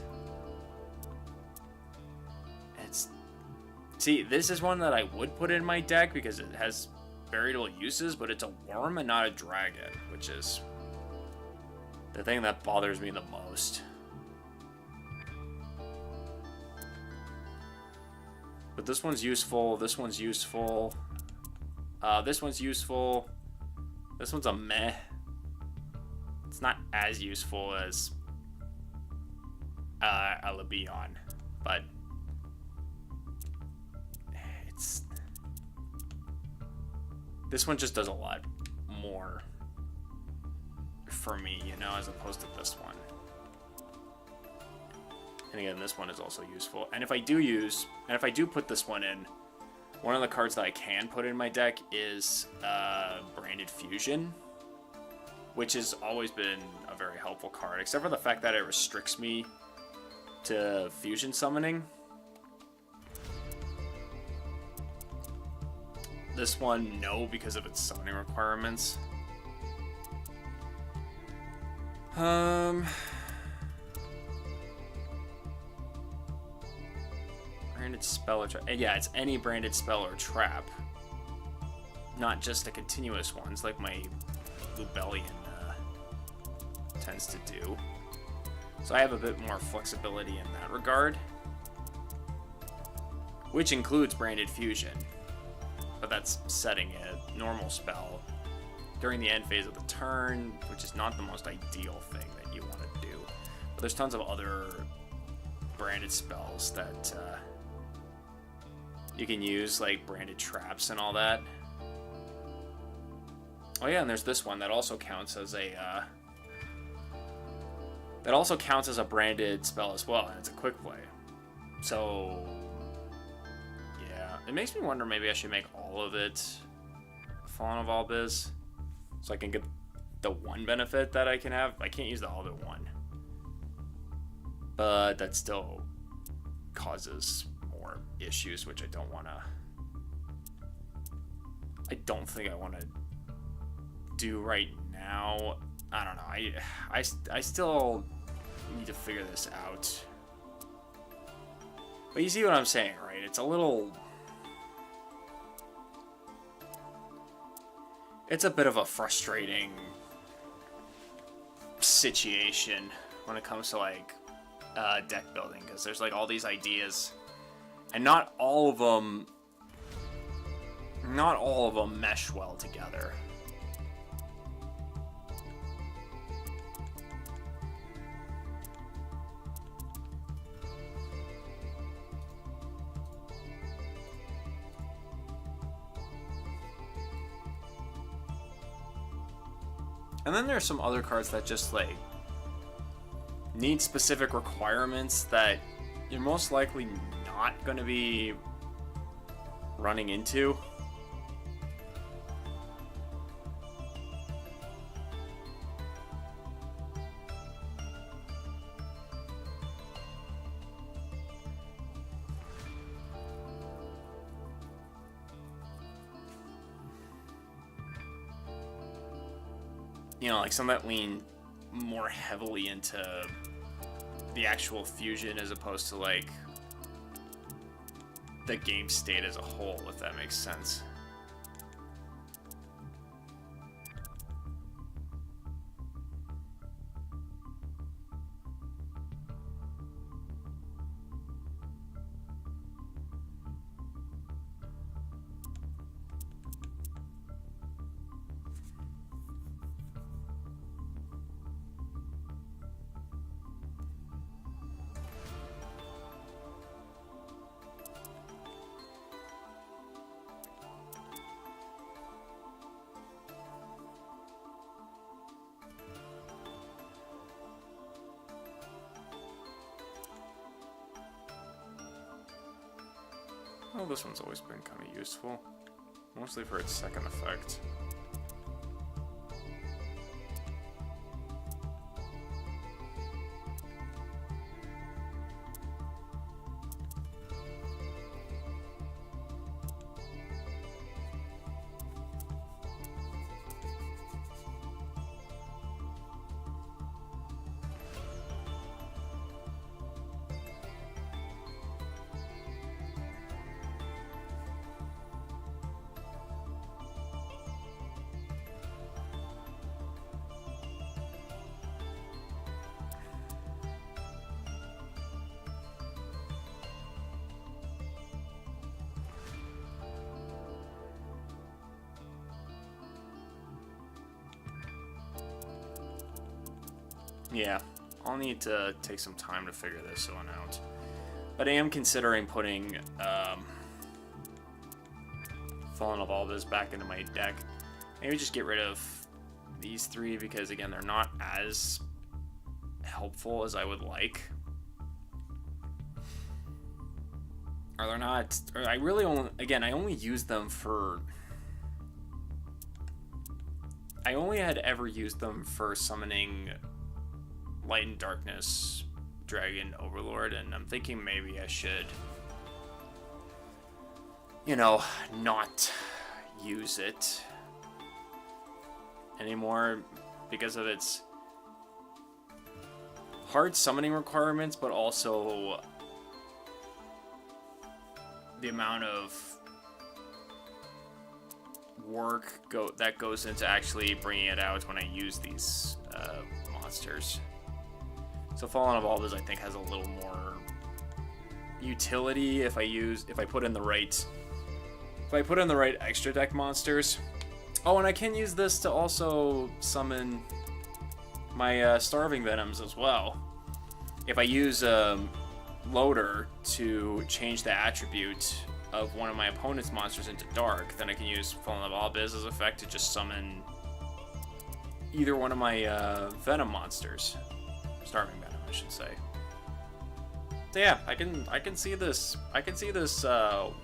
See, this is one that I would put in my deck because it has very little uses, but it's a worm and not a dragon, which is the thing that bothers me the most. But this one's useful. This one's useful. This one's useful. This one's a meh. It's not as useful as a Lebion, but it's... This one just does a lot more for me, you know, as opposed to this one. And again, this one is also useful. And if I do put this one in, one of the cards that I can put in my deck is Branded Fusion, which has always been a very helpful card, except for the fact that it restricts me to fusion summoning. This one, no, because of its summoning requirements. Branded spell or trap. Yeah, it's any branded spell or trap. Not just the continuous ones like my Lubellion tends to do. So I have a bit more flexibility in that regard. Which includes Branded Fusion. But that's setting a normal spell during the end phase of the turn, which is not the most ideal thing that you want to do. But there's tons of other branded spells that you can use, like branded traps and all that. Oh yeah, and there's this one that also counts as a branded spell as well, and it's a quick play. So yeah, it makes me wonder, maybe I should make all of it Fallen of Albiz, so I can get the one benefit that I can have. I can't use the other one, but that still causes more issues, which I don't want to. I don't think I want to do right now. I don't know. I still need to figure this out. But you see what I'm saying, right? It's a little... It's a bit of a frustrating situation when it comes to, like, deck building, because there's, like, all these ideas, and not all of them mesh well together. And then there's some other cards that just, like, need specific requirements that you're most likely not going to be running into. You know, like some that lean more heavily into the actual fusion as opposed to, like, the game state as a whole, if that makes sense. Well, this one's always been kind of useful, mostly for its second effect. Yeah, I'll need to take some time to figure this one out. But I am considering putting Fallen of Albus back into my deck. Maybe just get rid of these three because, again, they're not as helpful as I would like. Or they're not... Or I really only... Again, I only use them for... I only had ever used them for summoning Light and Darkness Dragon Overlord, and I'm thinking maybe I should, you know, not use it anymore because of its hard summoning requirements, but also the amount of work that goes into actually bringing it out when I use these monsters. So Fallen of Albus, I think, has a little more utility if I put in the right extra deck monsters. Oh, and I can use this to also summon my Starving Venoms as well. If I use Loader to change the attribute of one of my opponent's monsters into Dark, then I can use Fallen of Albus as effect to just summon either one of my Venom monsters. Starving Venom, I should say. So yeah, I can see this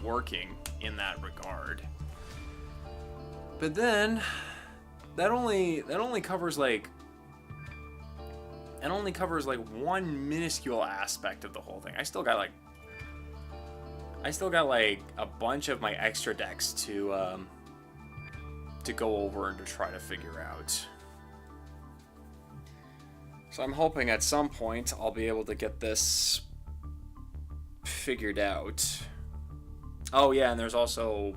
working in that regard. But then that only covers like one minuscule aspect of the whole thing. I still got like a bunch of my extra decks to go over and to try to figure out. So I'm hoping at some point I'll be able to get this figured out. Oh yeah, and there's also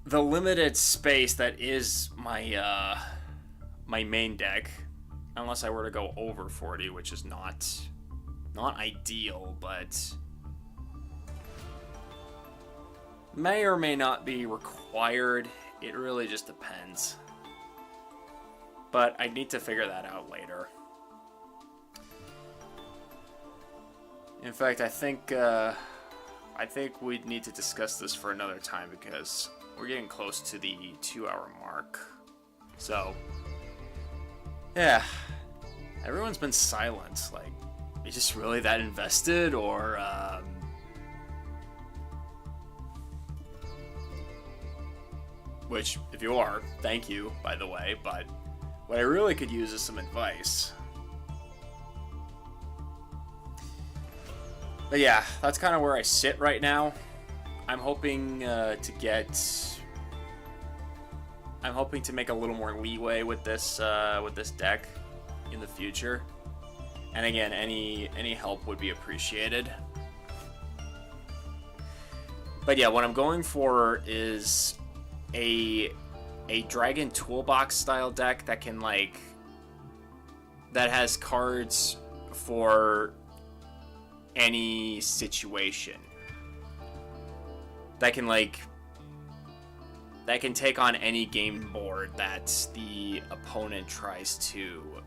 the limited space that is my my main deck, unless I were to go over 40, which is not ideal, but may or may not be required. It really just depends. But I need to figure that out later. In fact, I think we'd need to discuss this for another time because we're getting close to the 2-hour mark. So, yeah, everyone's been silent. Like, you just really that invested, or which, if you are, thank you, by the way. But what I really could use is some advice. But yeah, that's kind of where I sit right now. I'm hoping to make a little more leeway with this deck in the future. And again, any help would be appreciated. But yeah, what I'm going for is a Dragon Toolbox style deck that can that has cards for any situation. That can take on any game board that the opponent tries to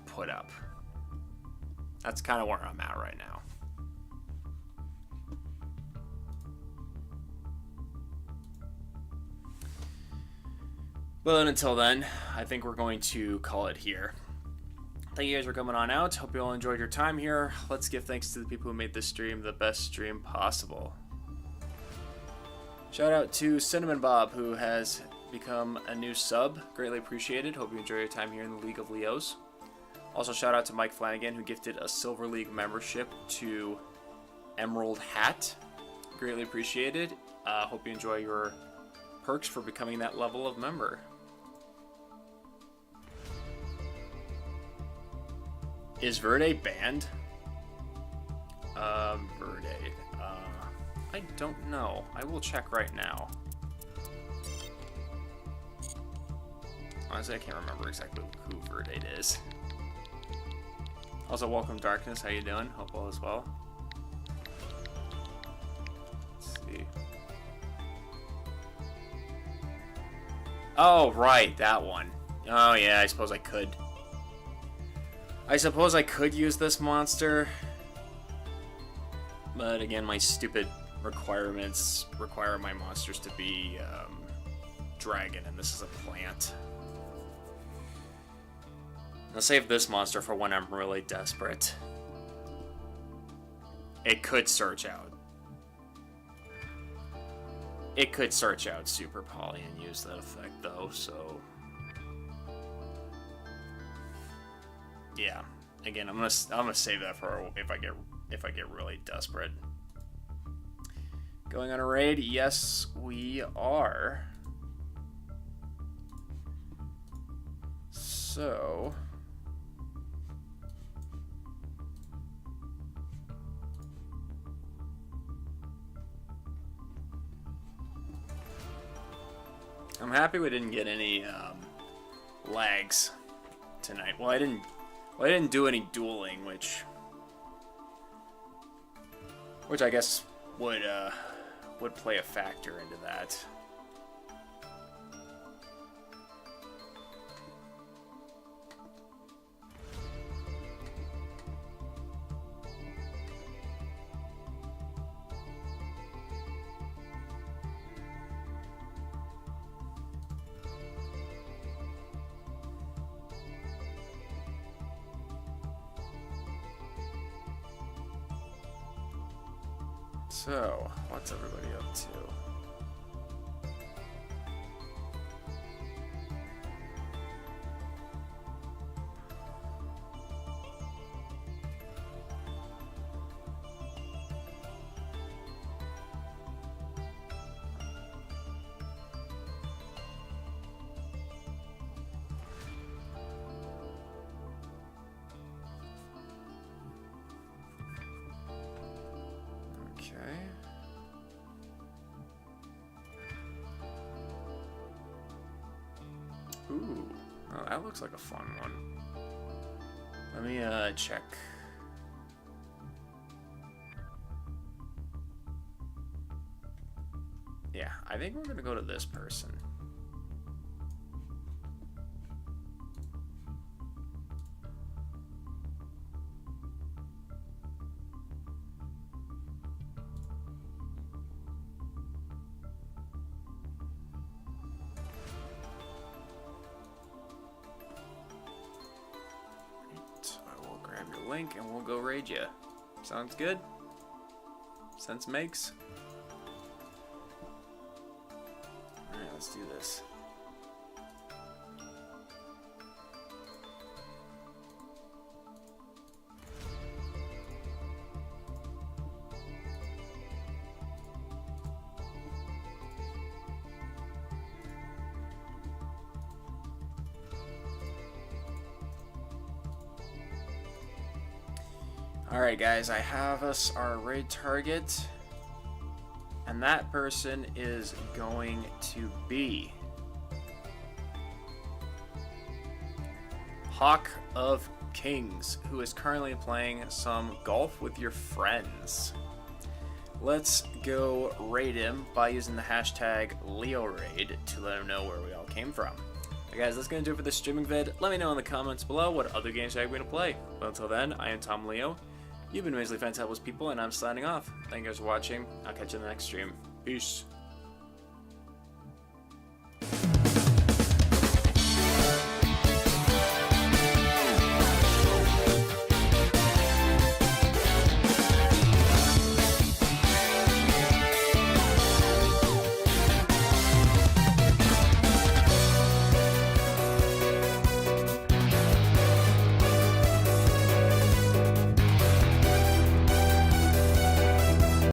put up. That's kind of where I'm at right now. But until then, I think we're going to call it here. Thank you guys for coming on out. Hope you all enjoyed your time here. Let's give thanks to the people who made this stream the best stream possible. Shout out to Cinnamon Bob, who has become a new sub. Greatly appreciated. Hope you enjoy your time here in the League of Leos. Also, shout out to Mike Flanagan, who gifted a Silver League membership to Emerald Hat. Greatly appreciated. Hope you enjoy your perks for becoming that level of member. Is Verde banned? Verde. I don't know. I will check right now. Honestly, I can't remember exactly who Verde is. Also, welcome Darkness. How you doing? Hope all is well. Let's see. Oh, right, that one. Oh yeah, I suppose I could. I suppose I could use this monster, but again, my stupid requirements require my monsters to be dragon, and this is a plant. I'll save this monster for when I'm really desperate. It could search out. It could search out Super Poly and use that effect, though, so... Yeah. Again, I'm gonna save that for if I get really desperate. Going on a raid? Yes, we are. So... I'm happy we didn't get any lags tonight. Well, I didn't do any dueling, which I guess would play a factor into that. So, what's everybody up to? Okay. Ooh, oh, that looks like a fun one. Let me check. Yeah, I think we're gonna go to this person. Link and we'll go raid you. Sounds good? Sense makes? Alright, let's do this. Alright guys, I have us our raid target, and that person is going to be Hawk of Kings, who is currently playing some golf with your friends. Let's go raid him by using the hashtag LeoRaid to let him know where we all came from. Hey guys, that's going to do it for this streaming vid. Let me know in the comments below what other games you're going to play. But until then, I am Tom Leo. You've been amazingly fantabulous people, and I'm signing off. Thank you guys for watching. I'll catch you in the next stream. Peace.